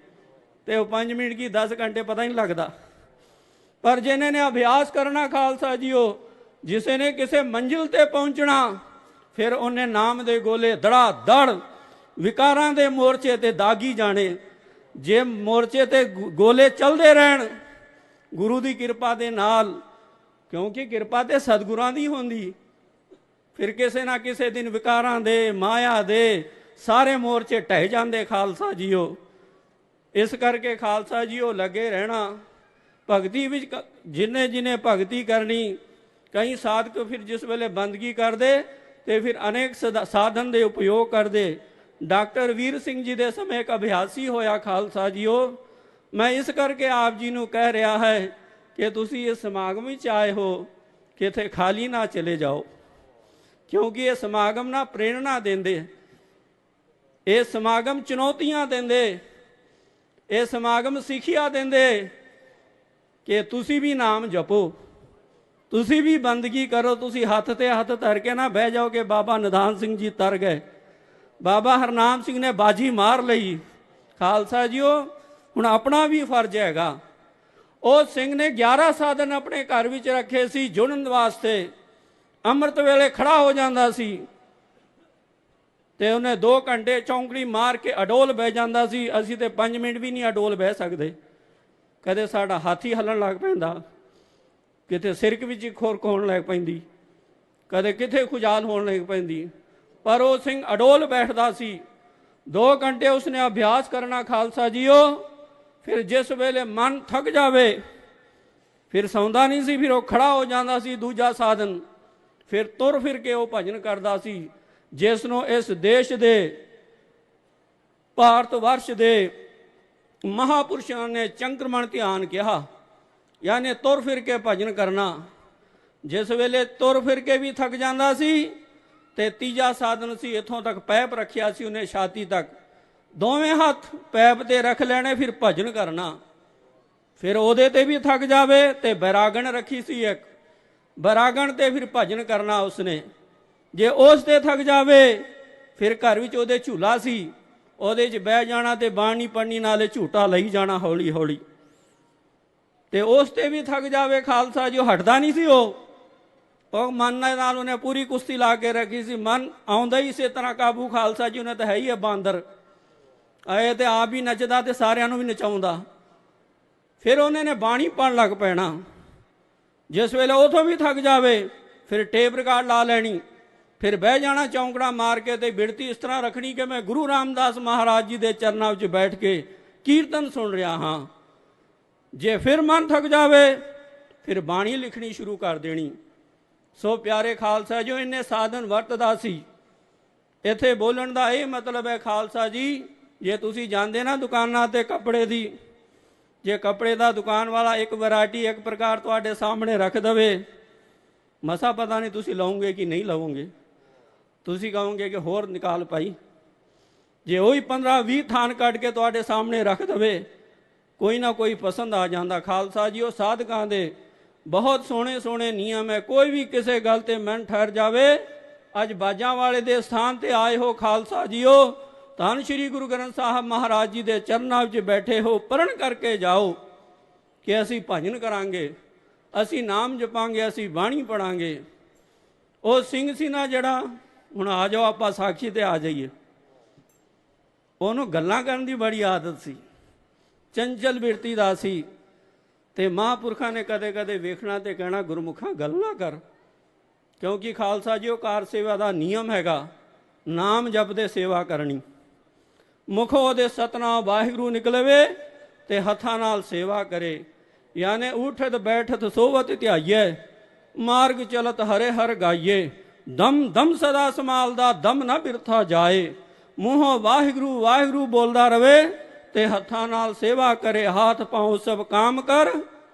ਤੇ ਉਹ 5 ਮਿੰਟ ਕੀ 10 ਘੰਟੇ ਪਤਾ ਹੀ ਨਹੀਂ ਲੱਗਦਾ। ਪਰ ਜਿਹਨੇ ਨੇ ਅਭਿਆਸ ਕਰਨਾ ਖਾਲਸਾ ਜੀਓ, ਜਿਸੇ ਨੇ ਕਿਸੇ ਮੰਜ਼ਿਲ ਤੇ ਪਹੁੰਚਣਾ, ਫਿਰ ਉਹਨੇ ਨਾਮ ਦੇ ਗੋਲੇ ਧੜਾ ਧੜ ਵਿਕਾਰਾਂ ਦੇ ਮੋਰਚੇ ਤੇ ਦਾਗੀ ਜਾਣੇ। ਜੇ ਮੋਰਚੇ ਤੇ ਗੋਲੇ ਚੱਲਦੇ ਰਹਿਣ ਗੁਰੂ ਦੀ ਕਿਰਪਾ ਦੇ ਨਾਲ, ਕਿਉਂਕਿ ਕਿਰਪਾ ਤੇ ਸਤਿਗੁਰਾਂ ਦੀ ਹੁੰਦੀ, ਫਿਰ ਕਿਸੇ ਨਾ ਕਿਸੇ ਦਿਨ ਵਿਕਾਰਾਂ ਦੇ, ਮਾਇਆ ਦੇ, ਸਾਰੇ ਮੋਰਚੇ ਢਹਿ ਜਾਂਦੇ ਖਾਲਸਾ ਜੀਓ। ਇਸ ਕਰਕੇ ਖਾਲਸਾ ਜੀਓ ਲੱਗੇ ਰਹਿਣਾ ਭਗਤੀ ਵਿੱਚ। ਜਿਨੇ ਜਿਨੇ ਭਗਤੀ ਕਰਨੀ, ਕਈ ਸਾਧਕ ਫਿਰ ਜਿਸ ਵੇਲੇ ਬੰਦਗੀ ਕਰਦੇ ਤੇ ਫਿਰ ਅਨੇਕ ਸਾਧਨ ਦੇ ਉਪਯੋਗ ਕਰਦੇ। ਡਾਕਟਰ ਵੀਰ ਸਿੰਘ ਜੀ ਦੇ ਸਮੇਂ ਇੱਕ ਅਭਿਆਸੀ ਹੋਇਆ ਖਾਲਸਾ ਜੀਓ। ਮੈਂ ਇਸ ਕਰਕੇ ਆਪ ਜੀ ਨੂੰ ਕਹਿ ਰਿਹਾ ਹੈ ਕਿ ਤੁਸੀਂ ਇਸ ਸਮਾਗਮ ਵਿੱਚ ਆਏ ਹੋ, ਕਿਤੇ ਖਾਲੀ ਨਾ ਚਲੇ ਜਾਓ, ਕਿਉਂਕਿ ਇਹ ਸਮਾਗਮ ਨਾ ਪ੍ਰੇਰਣਾ ਦਿੰਦੇ, ਇਹ ਸਮਾਗਮ ਚੁਣੌਤੀਆਂ ਦਿੰਦੇ, ਇਹ ਸਮਾਗਮ ਸਿੱਖਿਆ ਦਿੰਦੇ ਕਿ ਤੁਸੀਂ ਵੀ ਨਾਮ ਜਪੋ, ਤੁਸੀਂ ਵੀ ਬੰਦਗੀ ਕਰੋ। ਤੁਸੀਂ ਹੱਥ ਤੇ ਹੱਥ ਧਰ ਕੇ ਨਾ ਬਹਿ ਜਾਓ ਕਿ ਬਾਬਾ ਨਿਧਾਨ ਸਿੰਘ ਜੀ ਤਰ ਗਏ, ਬਾਬਾ ਹਰਨਾਮ ਸਿੰਘ ਨੇ ਬਾਜੀ ਮਾਰ ਲਈ। ਖਾਲਸਾ ਜੀਓ, ਹੁਣ ਆਪਣਾ ਵੀ ਫਰਜ਼ ਹੈਗਾ। ਉਹ ਸਿੰਘ ਨੇ 11 ਸਾਧਨ ਆਪਣੇ ਘਰ ਵਿੱਚ ਰੱਖੇ ਸੀ ਜੁੜਨ ਵਾਸਤੇ। ਅੰਮ੍ਰਿਤ ਵੇਲੇ ਖੜਾ ਹੋ ਜਾਂਦਾ ਸੀ ਤੇ ਉਹਨੇ 2 ਘੰਟੇ ਚੌਂਕੜੀ ਮਾਰ ਕੇ ਅਡੋਲ ਬਹਿ ਜਾਂਦਾ ਸੀ। ਅਸੀਂ ਤੇ 5 ਮਿੰਟ ਵੀ ਨਹੀਂ ਅਡੋਲ ਬਹਿ ਸਕਦੇ। ਕਦੇ ਸਾਡਾ ਹੱਥ ਹੀ ਹੱਲਣ ਲੱਗ ਪੈਂਦਾ, ਕਿਤੇ ਸਿਰਕ ਵਿੱਚ ਖੁਰਕ ਹੋਣ ਲੱਗ ਪੈਂਦੀ, ਕਦੇ ਕਿਤੇ ਖੁਜਾਲ ਹੋਣ ਲੱਗ ਪੈਂਦੀ, ਪਰ ਉਹ ਸਿੰਘ ਅਡੋਲ ਬੈਠਦਾ ਸੀ। 2 ਘੰਟੇ ਉਸਨੇ ਅਭਿਆਸ ਕਰਨਾ ਖਾਲਸਾ ਜੀਓ। ਫਿਰ ਜਿਸ ਵੇਲੇ ਮਨ ਥੱਕ ਜਾਵੇ ਫਿਰ ਸੌਂਦਾ ਨਹੀਂ ਸੀ, ਫਿਰ ਉਹ ਖੜਾ ਹੋ ਜਾਂਦਾ ਸੀ ਦੂਜਾ ਸਾਧਨ, ਫਿਰ ਤੁਰ ਫਿਰ ਕੇ ਉਹ ਭਜਨ ਕਰਦਾ ਸੀ, ਜਿਸ ਨੂੰ ਇਸ ਦੇਸ਼ ਦੇ ਭਾਰਤ ਵਰਸ਼ ਦੇ ਮਹਾਪੁਰਸ਼ਾਂ ਨੇ ਚੰਕਰਮਣ ਧਿਆਨ ਕਿਹਾ, ਯਾਨੀ ਤੁਰ ਫਿਰ ਕੇ ਭਜਨ ਕਰਨਾ। ਜਿਸ ਵੇਲੇ ਤੁਰ ਫਿਰ ਕੇ ਵੀ ਥੱਕ ਜਾਂਦਾ ਸੀ ਤੇ ਤੀਜਾ ਸਾਧਨ ਸੀ, ਇੱਥੋਂ ਤੱਕ ਪੈਪ ਰੱਖਿਆ ਸੀ ਉਹਨੇ ਛਾਤੀ ਤੱਕ, ਦੋਵੇਂ ਹੱਥ ਪੈਪ ਤੇ ਰੱਖ ਲੈਣੇ, ਫਿਰ ਭਜਨ ਕਰਨਾ। ਫਿਰ ਉਹਦੇ ਤੇ ਵੀ ਥੱਕ ਜਾਵੇ ਤੇ ਬੈਰਾਗਣ ਰੱਖੀ ਸੀ ਇੱਕ, ਬੈਰਾਗਣ ਤੇ ਫਿਰ ਭਜਨ ਕਰਨਾ ਉਸਨੇ। ਜੇ ਉਸ ਤੇ ਥੱਕ ਜਾਵੇ ਫਿਰ ਘਰ ਵਿੱਚ ਉਹਦੇ ਝੂਲਾ ਸੀ, ਉਹਦੇ 'ਚ ਬਹਿ ਜਾਣਾ ਤੇ ਬਾਣੀ ਪੜਨੀ, ਨਾਲੇ ਝੂਟਾ ਲਈ ਜਾਣਾ ਹੌਲੀ ਹੌਲੀ। ਤੇ ਉਸ ਤੇ ਵੀ ਥੱਕ ਜਾਵੇ ਖਾਲਸਾ ਜੀ, ਹਟਦਾ ਨਹੀਂ ਸੀ ਉਹ ਮਨ ਨਾਲ ਉਹਨੇ ਪੂਰੀ ਕੁਸ਼ਤੀ ਲਾ ਕੇ ਰੱਖੀ ਸੀ। ਮਨ ਆਉਂਦਾ ਹੀ ਇਸੇ ਤਰ੍ਹਾਂ ਕਾਬੂ ਖਾਲਸਾ ਜੀ ਉਹਨੇ ਤਾਂ ਹੈ ਹੀ ਹੈ ਬਾਂਦਰ, ਆਏ ਤੇ ਆਪ ਵੀ ਨੱਚਦਾ ਤੇ ਸਾਰਿਆਂ ਨੂੰ ਵੀ ਨਚਾਉਂਦਾ। ਫਿਰ ਉਹਨੇ ਨੇ ਬਾਣੀ ਪੜ੍ਹਨ ਲੱਗ ਪੈਣਾ। ਜਿਸ ਵੇਲੇ ਉਥੋਂ ਵੀ ਥੱਕ ਜਾਵੇ ਫਿਰ ਟੇਪ ਰਿਕਾਰਡ ਲਾ ਲੈਣੀ, ਫਿਰ ਬਹਿ ਜਾਣਾ ਚੌਂਕੜਾ ਮਾਰ ਕੇ ਤੇ ਬਿਰਤੀ ਇਸ ਤਰ੍ਹਾਂ ਰੱਖਣੀ ਕਿ ਮੈਂ ਗੁਰੂ ਰਾਮਦਾਸ ਮਹਾਰਾਜ ਜੀ ਦੇ ਚਰਨਾਂ ਵਿੱਚ ਬੈਠ ਕੇ ਕੀਰਤਨ ਸੁਣ ਰਿਹਾ ਹਾਂ। ਜੇ ਫਿਰ ਮਨ ਥੱਕ ਜਾਵੇ ਫਿਰ ਬਾਣੀ ਲਿਖਣੀ ਸ਼ੁਰੂ ਕਰ ਦੇਣੀ। ਸੋ ਪਿਆਰੇ ਖਾਲਸਾ ਜੀ, ਇੰਨੇ ਸਾਧਨ ਵਰਤਦਾ ਸੀ। ਇੱਥੇ ਬੋਲਣ ਦਾ ਇਹ ਮਤਲਬ ਹੈ ਖਾਲਸਾ ਜੀ, ਜੇ ਤੁਸੀਂ ਜਾਂਦੇ ਨਾ ਦੁਕਾਨਾਂ ਤੇ ਕੱਪੜੇ ਦੀ, ਜੇ ਕੱਪੜੇ ਦਾ ਦੁਕਾਨ ਵਾਲਾ ਇੱਕ ਵੈਰਾਈਟੀ ਇੱਕ ਪ੍ਰਕਾਰ ਤੁਹਾਡੇ ਸਾਹਮਣੇ ਰੱਖ ਦੇਵੇ, ਮਸਾ ਪਤਾ ਨਹੀਂ ਤੁਸੀਂ ਲਓਗੇ ਕਿ ਨਹੀਂ ਲਵੋਗੇ। ਤੁਸੀਂ ਕਹੋਗੇ ਕਿ ਹੋਰ ਨਿਕਾਲ ਭਾਈ। ਜੇ ਉਹੀ 15-20 ਥਾਨ ਕੱਢ ਕੇ ਤੁਹਾਡੇ ਸਾਹਮਣੇ ਰੱਖ ਦੇਵੇ, ਕੋਈ ਨਾ ਕੋਈ ਪਸੰਦ ਆ ਜਾਂਦਾ। ਖਾਲਸਾ ਜੀ, ਉਹ ਸਾਧਕਾਂ ਦੇ ਬਹੁਤ ਸੋਹਣੇ ਸੋਹਣੇ ਨਿਯਮ ਹੈ। ਕੋਈ ਵੀ ਕਿਸੇ ਗੱਲ ਤੇ ਮਨ ਠਹਿਰ ਜਾਵੇ, ਅੱਜ ਬਾਜਾਂ ਵਾਲੇ ਦੇ ਸਥਾਨ ਤੇ ਆਏ ਹੋ ਖਾਲਸਾ ਜੀਓ, ਧੰਨ ਸ਼੍ਰੀ ਗੁਰੂ ਗ੍ਰੰਥ ਸਾਹਿਬ ਮਹਾਰਾਜ ਜੀ ਦੇ ਚਰਨਾਂ ਵਿੱਚ ਬੈਠੇ ਹੋ, ਪ੍ਰਣ ਕਰਕੇ ਜਾਓ ਕਿ ਅਸੀਂ ਭਜਨ ਕਰਾਂਗੇ, ਅਸੀਂ ਨਾਮ ਜਪਾਂਗੇ, ਅਸੀਂ ਬਾਣੀ ਪੜਾਂਗੇ। ਉਹ ਸਿੰਘ ਸੀ ਨਾ ਜਿਹੜਾ, ਹੁਣ ਆ ਜਾਓ ਆਪਾਂ ਸਾਖੀ ਤੇ ਆ ਜਾਈਏ, ਉਹਨੂੰ ਗੱਲਾਂ ਕਰਨ ਦੀ ਬੜੀ ਆਦਤ ਸੀ, ਚੰਚਲ ਬਿਰਤੀ ਦਾ ਸੀ। ਤੇ ਮਹਾਂਪੁਰਖਾਂ ਨੇ ਕਦੇ ਕਦੇ ਵੇਖਣਾ ਤੇ ਕਹਿਣਾ, ਗੁਰਮੁਖਾਂ ਗੱਲ ਨਾ ਕਰ, ਕਿਉਂਕਿ ਖਾਲਸਾ ਜੀ ਉਹ ਕਾਰ ਸੇਵਾ ਦਾ ਨਿਯਮ ਹੈਗਾ, ਨਾਮ ਜਪਦੇ ਸੇਵਾ ਕਰਨੀ। ਮੁਖੋਂ ਉਹਦੇ ਸਤਨਾਮ ਵਾਹਿਗੁਰੂ ਨਿਕਲਵੇ ਤੇ ਹੱਥਾਂ ਨਾਲ ਸੇਵਾ ਕਰੇ, ਯਾਨੀ ਉਠਤ ਬੈਠਤ ਸੋਵਤ ਧਿਆਈਏ, ਮਾਰਗ ਚਲਤ ਹਰੇ ਹਰ ਗਾਈਏ, ਦਮ ਦਮ ਸਦਾ ਸੰਭਾਲਦਾ ਦਮ ਨਾ ਬਿਰਥਾ ਜਾਏ, ਮੂੰਹੋਂ ਵਾਹਿਗੁਰੂ ਵਾਹਿਗੁਰੂ ਬੋਲਦਾ ਰਵੇ ਤੇ ਹੱਥਾਂ ਨਾਲ ਸੇਵਾ ਕਰੇ। ਹੱਥ ਪਾਉ ਸਭ ਕਾਮ ਕਰ,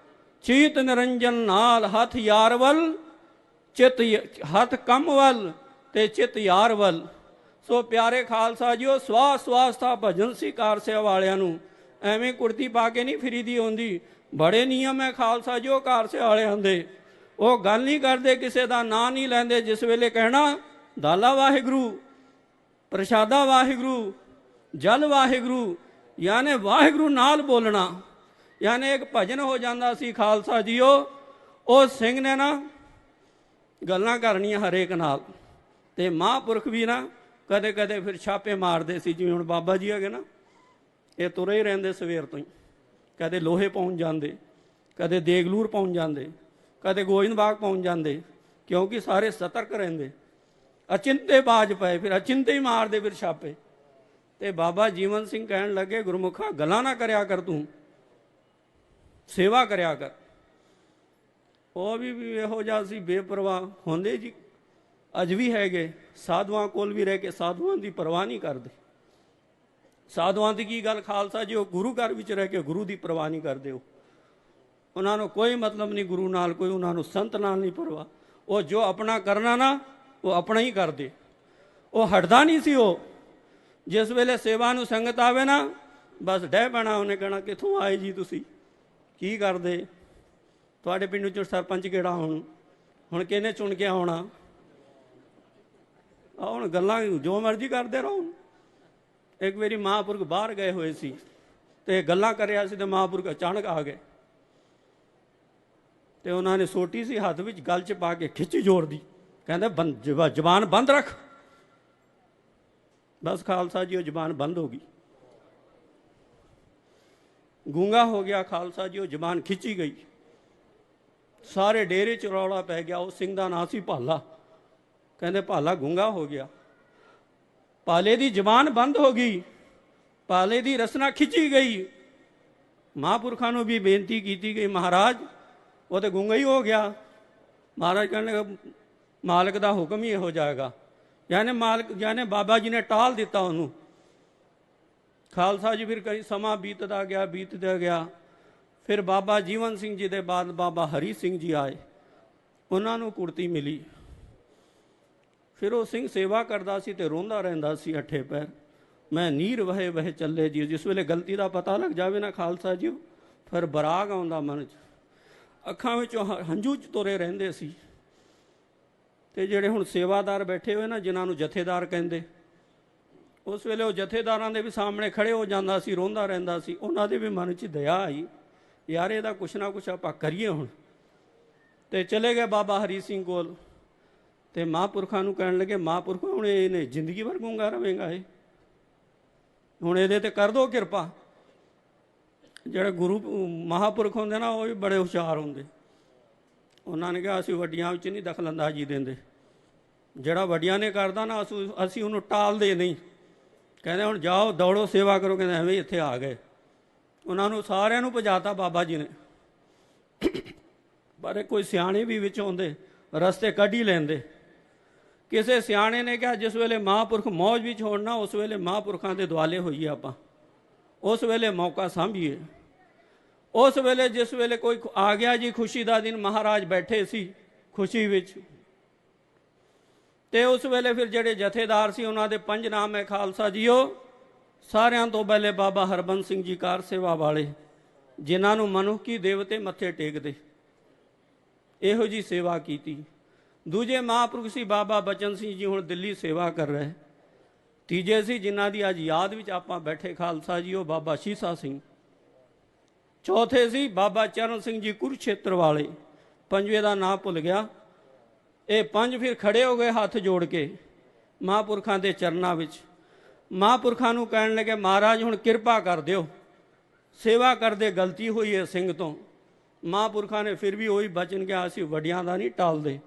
ਚੀਤ ਨਿਰੰਜਨ ਨਾਲ ਹੱਥ ਯਾਰ ਵੱਲ, ਚਿਤ ਹੱਥ ਕੰਮ ਵੱਲ ਤੇ ਚਿਤ ਯਾਰ ਵੱਲ। ਸੋ ਪਿਆਰੇ ਖਾਲਸਾ ਜੀਓ, ਸਵਾਸ ਸਵਾਸ ਦਾ ਭਜਨ ਸੀ ਕਾਰ ਸੇਵਾ ਵਾਲਿਆਂ ਨੂੰ, ਐਵੇਂ ਕੁੜਤੀ ਪਾ ਕੇ ਨਹੀਂ ਫਿਰੀਦੀ ਹੁੰਦੀ। ਬੜੇ ਨਿਯਮ ਹੈ ਖਾਲਸਾ ਜੀ ਉਹ ਕਾਰ ਸੇਵਾ ਵਾਲਿਆਂ ਦੇ। ਉਹ ਗੱਲ ਨਹੀਂ ਕਰਦੇ, ਕਿਸੇ ਦਾ ਨਾਂ ਨਹੀਂ ਲੈਂਦੇ। ਜਿਸ ਵੇਲੇ ਕਹਿਣਾ ਦਾਲਾ ਵਾਹਿਗੁਰੂ, ਪ੍ਰਸ਼ਾਦਾ ਵਾਹਿਗੁਰੂ, ਜਲ ਵਾਹਿਗੁਰੂ, ਯਾਨੀ ਵਾਹਿਗੁਰੂ ਨਾਲ ਬੋਲਣਾ, ਯਾਨੀ ਇੱਕ ਭਜਨ ਹੋ ਜਾਂਦਾ ਸੀ ਖਾਲਸਾ ਜੀਓ। ਉਹ ਸਿੰਘ ਨੇ ਨਾ ਗੱਲਾਂ ਕਰਨੀਆਂ ਹਰੇਕ ਨਾਲ, ਤੇ ਮਹਾਂਪੁਰਖ ਵੀ ਨਾ ਕਦੇ ਕਦੇ ਫਿਰ ਛਾਪੇ ਮਾਰਦੇ ਸੀ। ਜਿਵੇਂ ਹੁਣ ਬਾਬਾ ਜੀ ਹੈਗੇ ਨਾ, ਇਹ ਤੁਰੇ ਹੀ ਰਹਿੰਦੇ ਸਵੇਰ ਤੋਂ ਹੀ, ਕਦੇ ਲੋਹੇ ਪਹੁੰਚ ਜਾਂਦੇ, ਕਦੇ ਦੇਗਲੂਰ ਪਹੁੰਚ ਜਾਂਦੇ, ਕਦੇ ਗੋਇੰਦਬਾਗ ਪਹੁੰਚ ਜਾਂਦੇ, ਕਿਉਂਕਿ ਸਾਰੇ ਸਤਰਕ ਰਹਿੰਦੇ। ਅਚਿੰਤੇ ਬਾਜ ਪਏ, ਫਿਰ ਅਚਿੰਤੇ ਹੀ ਮਾਰਦੇ ਫਿਰ ਛਾਪੇ। ਤੇ ਬਾਬਾ ਜੀਵਨ ਸਿੰਘ ਕਹਿਣ ਲੱਗੇ, ਗੁਰਮੁਖਾ ਗੱਲਾਂ ਨਾ ਕਰਿਆ ਕਰ, ਤੂੰ ਸੇਵਾ ਕਰਿਆ ਕਰ। ਉਹ ਵੀ ਇਹੋ ਜਿਹਾ ਸੀ, ਬੇਪਰਵਾਹ ਹੁੰਦੇ ਜੀ, ਅੱਜ ਵੀ ਹੈਗੇ। ਸਾਧੂਆਂ ਕੋਲ ਵੀ ਰਹਿ ਕੇ ਸਾਧੂਆਂ ਦੀ ਪਰਵਾਹ ਨਹੀਂ ਕਰਦੇ। ਸਾਧੂਆਂ ਦੀ ਕੀ ਗੱਲ ਖਾਲਸਾ ਜੀ, ਉਹ ਗੁਰੂ ਘਰ ਵਿੱਚ ਰਹਿ ਕੇ ਗੁਰੂ ਦੀ ਪਰਵਾਹ ਨਹੀਂ ਕਰਦੇ। ਉਹਨਾਂ ਨੂੰ ਕੋਈ ਮਤਲਬ ਨਹੀਂ ਗੁਰੂ ਨਾਲ, ਕੋਈ ਉਹਨਾਂ ਨੂੰ ਸੰਤ ਨਾਲ ਨਹੀਂ ਪਰਵਾਹ। ਉਹ ਜੋ ਆਪਣਾ ਕਰਨਾ ਨਾ, ਉਹ ਆਪਣਾ ਹੀ ਕਰਦੇ। ਉਹ ਹਟਦਾ ਨਹੀਂ ਸੀ। ਉਹ ਜਿਸ ਵੇਲੇ ਸੇਵਾ ਨੂੰ ਸੰਗਤ ਆਵੇ ਨਾ, ਬਸ ਡਹਿ ਪੈਣਾ। ਉਹਨੇ ਕਹਿਣਾ, ਕਿੱਥੋਂ ਆਏ ਜੀ ਤੁਸੀਂ, ਕੀ ਕਰਦੇ, ਤੁਹਾਡੇ ਪਿੰਡ 'ਚੋਂ ਸਰਪੰਚ ਕਿਹੜਾ ਹੁਣ ਕਿਹਨੇ ਚੁਣ ਕੇ ਆਉਣਾ। ਹੁਣ ਗੱਲਾਂ ਜੋ ਮਰਜ਼ੀ ਕਰਦੇ ਰਹੋ। ਇੱਕ ਵਾਰੀ ਮਹਾਂਪੁਰਖ ਬਾਹਰ ਗਏ ਹੋਏ ਸੀ ਤੇ ਗੱਲਾਂ ਕਰਿਆ ਸੀ, ਤੇ ਮਹਾਂਪੁਰਖ ਅਚਾਨਕ ਆ ਗਏ ਤੇ ਉਹਨਾਂ ਨੇ ਸੋਟੀ ਸੀ ਹੱਥ ਵਿੱਚ, ਗਲ 'ਚ ਪਾ ਕੇ ਖਿੱਚੀ ਜ਼ੋਰ ਦੀ। ਕਹਿੰਦੇ ਜ਼ਬਾਨ ਬੰਦ ਰੱਖ। ਬਸ ਖਾਲਸਾ ਜੀ, ਉਹ ਜ਼ਬਾਨ ਬੰਦ ਹੋ ਗਈ, ਗੂੰਗਾ ਹੋ ਗਿਆ ਖਾਲਸਾ ਜੀ। ਉਹ ਜ਼ਬਾਨ ਖਿੱਚੀ ਗਈ, ਸਾਰੇ ਡੇਰੇ 'ਚ ਰੌਲਾ ਪੈ ਗਿਆ। ਉਹ ਸਿੰਘ ਦਾ ਨਾਂ ਸੀ ਭਾਲਾ। ਕਹਿੰਦੇ ਭਾਲਾ ਗੂੰਗਾ ਹੋ ਗਿਆ, ਭਾਲੇ ਦੀ ਜ਼ਬਾਨ ਬੰਦ ਹੋ ਗਈ, ਭਾਲੇ ਦੀ ਰਸਨਾ ਖਿੱਚੀ ਗਈ। ਮਹਾਂਪੁਰਖਾਂ ਨੂੰ ਵੀ ਬੇਨਤੀ ਕੀਤੀ ਗਈ, ਮਹਾਰਾਜ ਉਹ ਤਾਂ ਗੂੰਗਾ ਹੀ ਹੋ ਗਿਆ। ਮਹਾਰਾਜ ਕਹਿੰਦੇ ਮਾਲਕ ਦਾ ਹੁਕਮ ਹੀ ਇਹੋ ਜਾਏਗਾ। ਯਾਨੀ ਬਾਬਾ ਜੀ ਨੇ ਟਾਲ ਦਿੱਤਾ ਉਹਨੂੰ। ਖਾਲਸਾ ਜੀ ਫਿਰ ਕਈ ਸਮਾਂ ਬੀਤਦਾ ਗਿਆ। ਫਿਰ ਬਾਬਾ ਜੀਵਨ ਸਿੰਘ ਜੀ ਦੇ ਬਾਅਦ ਬਾਬਾ ਹਰੀ ਸਿੰਘ ਜੀ ਆਏ। ਉਹਨਾਂ ਨੂੰ ਕੁੜਤੀ ਮਿਲੀ। ਫਿਰ ਉਹ ਸਿੰਘ ਸੇਵਾ ਕਰਦਾ ਸੀ ਤੇ ਰੋਂਦਾ ਰਹਿੰਦਾ ਸੀ ਅੱਠੇ ਪੈਰ, ਮੈਂ ਨੀਰ ਵਹੇ ਚੱਲੇ ਜੀ। ਜਿਸ ਵੇਲੇ ਗਲਤੀ ਦਾ ਪਤਾ ਲੱਗ ਜਾਵੇ ਨਾ ਖਾਲਸਾ ਜੀ, ਫਿਰ ਬਰਾਗ ਆਉਂਦਾ ਮਨ 'ਚ, ਅੱਖਾਂ ਵਿੱਚੋਂ ਹੰਝੂ 'ਚ ਤੁਰੇ ਰਹਿੰਦੇ ਸੀ। ਤੇ ਜਿਹੜੇ ਹੁਣ ਸੇਵਾਦਾਰ ਬੈਠੇ ਹੋਏ ਨਾ, ਜਿਨ੍ਹਾਂ ਨੂੰ ਜਥੇਦਾਰ ਕਹਿੰਦੇ, ਉਸ ਵੇਲੇ ਉਹ ਜਥੇਦਾਰਾਂ ਦੇ ਵੀ ਸਾਹਮਣੇ ਖੜੇ ਹੋ ਜਾਂਦਾ ਸੀ, ਰੋਂਦਾ ਰਹਿੰਦਾ ਸੀ। ਉਹਨਾਂ ਦੇ ਵੀ ਮਨ 'ਚ ਦਇਆ ਆਈ, ਯਾਰ ਇਹਦਾ ਕੁਛ ਨਾ ਕੁਛ ਆਪਾਂ ਕਰੀਏ ਹੁਣ। ਤੇ ਚਲੇ ਗਏ ਬਾਬਾ ਹਰੀ ਸਿੰਘ ਕੋਲ ਤੇ ਮਹਾਂਪੁਰਖਾਂ ਨੂੰ ਕਹਿਣ ਲੱਗੇ, ਮਹਾਂਪੁਰਖ ਹੁਣ ਇਹਨੇ ਜ਼ਿੰਦਗੀ ਭਰ ਗੂੰਗਾ ਰਵੇਂਗਾ, ਇਹ ਹੁਣ ਇਹਦੇ ਤੇ ਕਰ ਦੋ ਕਿਰਪਾ। ਜਿਹੜੇ ਗੁਰੂ ਮਹਾਂਪੁਰਖ ਹੁੰਦੇ ਨਾ, ਉਹ ਵੀ ਬੜੇ ਹੁਸ਼ਿਆਰ ਹੁੰਦੇ। ਉਹਨਾਂ ਨੇ ਕਿਹਾ, ਅਸੀਂ ਵੱਡੀਆਂ ਵਿੱਚ ਨਹੀਂ ਦਖਲਅੰਦਾਜ਼ੀ ਦਿੰਦੇ, ਜਿਹੜਾ ਵੱਡੀਆਂ ਨੇ ਕਰਦਾ ਨਾ, ਅਸੀਂ ਉਹਨੂੰ ਟਾਲਦੇ ਨਹੀਂ। ਕਹਿੰਦੇ ਹੁਣ ਜਾਓ ਦੌੜੋ ਸੇਵਾ ਕਰੋ। ਕਹਿੰਦੇ ਐਵੇਂ ਇੱਥੇ ਆ ਗਏ। ਉਹਨਾਂ ਨੂੰ ਸਾਰਿਆਂ ਨੂੰ ਭਜਾਤਾ ਬਾਬਾ ਜੀ ਨੇ। ਪਰ ਕੋਈ ਸਿਆਣੇ ਵੀ ਵਿੱਚ ਆਉਂਦੇ, ਰਸਤੇ ਕੱਢ ਹੀ ਲੈਂਦੇ। ਕਿਸੇ ਸਿਆਣੇ ਨੇ ਕਿਹਾ, ਜਿਸ ਵੇਲੇ ਮਹਾਂਪੁਰਖ ਮੌਜ ਵਿੱਚ ਹੋਣ ਨਾ, ਉਸ ਵੇਲੇ ਮਹਾਂਪੁਰਖਾਂ ਦੇ ਦੁਆਲੇ ਹੋਈਏ ਆਪਾਂ, ਉਸ ਵੇਲੇ ਮੌਕਾ ਸਾਂਭੀਏ। ਉਸ ਵੇਲੇ ਜਿਸ ਵੇਲੇ ਕੋਈ ਆ ਗਿਆ ਜੀ, ਖੁਸ਼ੀ ਦਾ ਦਿਨ, ਮਹਾਰਾਜ ਬੈਠੇ ਸੀ ਖੁਸ਼ੀ ਵਿੱਚ, ਤੇ ਉਸ ਵੇਲੇ ਫਿਰ ਜਿਹੜੇ ਜਥੇਦਾਰ ਸੀ, ਉਹਨਾਂ ਦੇ 5 ਨਾਮ ਹੈ ਖਾਲਸਾ ਜੀਓ। ਸਾਰਿਆਂ ਤੋਂ ਪਹਿਲੇ ਬਾਬਾ ਹਰਬੰਸ ਸਿੰਘ ਜੀ ਕਾਰ ਸੇਵਾ ਵਾਲੇ, ਜਿਨ੍ਹਾਂ ਨੂੰ ਮਨੁੱਖੀ ਦੇਵਤੇ ਮੱਥੇ ਟੇਕਦੇ, ਇਹੋ ਜੀ ਸੇਵਾ ਕੀਤੀ। ਦੂਜੇ ਮਹਾਂਪੁਰਖ ਸੀ ਬਾਬਾ ਬਚਨ ਸਿੰਘ ਜੀ, ਹੁਣ ਦਿੱਲੀ ਸੇਵਾ ਕਰ ਰਹੇ। ਤੀਜੇ ਸੀ ਜਿਨ੍ਹਾਂ ਦੀ ਅੱਜ ਯਾਦ ਵਿੱਚ ਆਪਾਂ ਬੈਠੇ ਖਾਲਸਾ ਜੀ, ਉਹ ਬਾਬਾ ਸ਼ੀਸਾ ਸਿੰਘ। ਚੌਥੇ ਸੀ ਬਾਬਾ ਚਰਨ ਸਿੰਘ ਜੀ ਕੁਰੂਕਸ਼ੇਤਰ ਵਾਲੇ। ਪੰਜਵੇਂ ਦਾ ਨਾਂ ਭੁੱਲ ਗਿਆ। ਇਹ 5 ਫਿਰ ਖੜੇ ਹੋ ਗਏ ਹੱਥ ਜੋੜ ਕੇ ਮਹਾਂਪੁਰਖਾਂ ਦੇ ਚਰਨਾਂ ਵਿੱਚ। ਮਹਾਂਪੁਰਖਾਂ ਨੂੰ ਕਹਿਣ ਲੱਗੇ, ਮਹਾਰਾਜ ਹੁਣ ਕਿਰਪਾ ਕਰ ਦਿਓ, ਸੇਵਾ ਕਰਦੇ ਗਲਤੀ ਹੋਈ ਹੈ ਸਿੰਘ ਤੋਂ। ਮਹਾਂਪੁਰਖਾਂ ਨੇ ਫਿਰ ਵੀ ਉਹੀ ਬਚਨ ਕਿਹਾ, ਅਸੀਂ ਵੱਡਿਆਂ ਦਾ ਨਹੀਂ ਟਾਲਦੇ।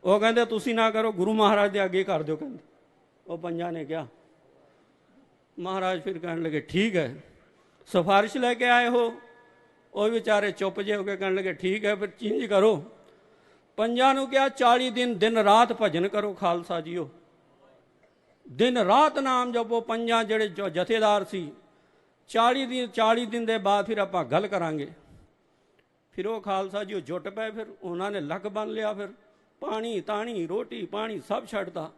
ਉਹ ਕਹਿੰਦੇ ਤੁਸੀਂ ਨਾ ਕਰੋ, ਗੁਰੂ ਮਹਾਰਾਜ ਦੇ ਅੱਗੇ ਕਰ ਦਿਓ। ਕਹਿੰਦੇ ਉਹ 5 ਨੇ ਕਿਹਾ। ਮਹਾਰਾਜ ਫਿਰ ਕਹਿਣ ਲੱਗੇ, ਠੀਕ ਹੈ, ਸਿਫਾਰਿਸ਼ ਲੈ ਕੇ ਆਏ ਹੋ। ਉਹ ਵਿਚਾਰੇ ਚੁੱਪ ਜੇ ਹੋ ਕੇ ਕਹਿਣ ਲੱਗੇ, ਠੀਕ ਹੈ, ਫਿਰ ਚੇਂਜ ਕਰੋ। 5 ਨੂੰ ਕਿਹਾ, 40 ਦਿਨ ਰਾਤ ਭਜਨ ਕਰੋ ਖਾਲਸਾ ਜੀਓ, ਦਿਨ ਰਾਤ ਨਾਮ ਜਪੋ। 5 ਜਿਹੜੇ ਜਥੇਦਾਰ ਸੀ, 40 ਦਿਨ ਦੇ ਬਾਅਦ ਫਿਰ ਆਪਾਂ ਗੱਲ ਕਰਾਂਗੇ। ਫਿਰ ਉਹ ਖਾਲਸਾ ਜੀ ਉਹ ਜੁੱਟ ਪਏ। ਫਿਰ ਉਹਨਾਂ ਨੇ ਲੱਕ ਬੰਨ ਲਿਆ। ਫਿਰ ਪਾਣੀ ਤਾਣੀ ਰੋਟੀ ਪਾਣੀ ਸਭ ਛੱਡਤਾ।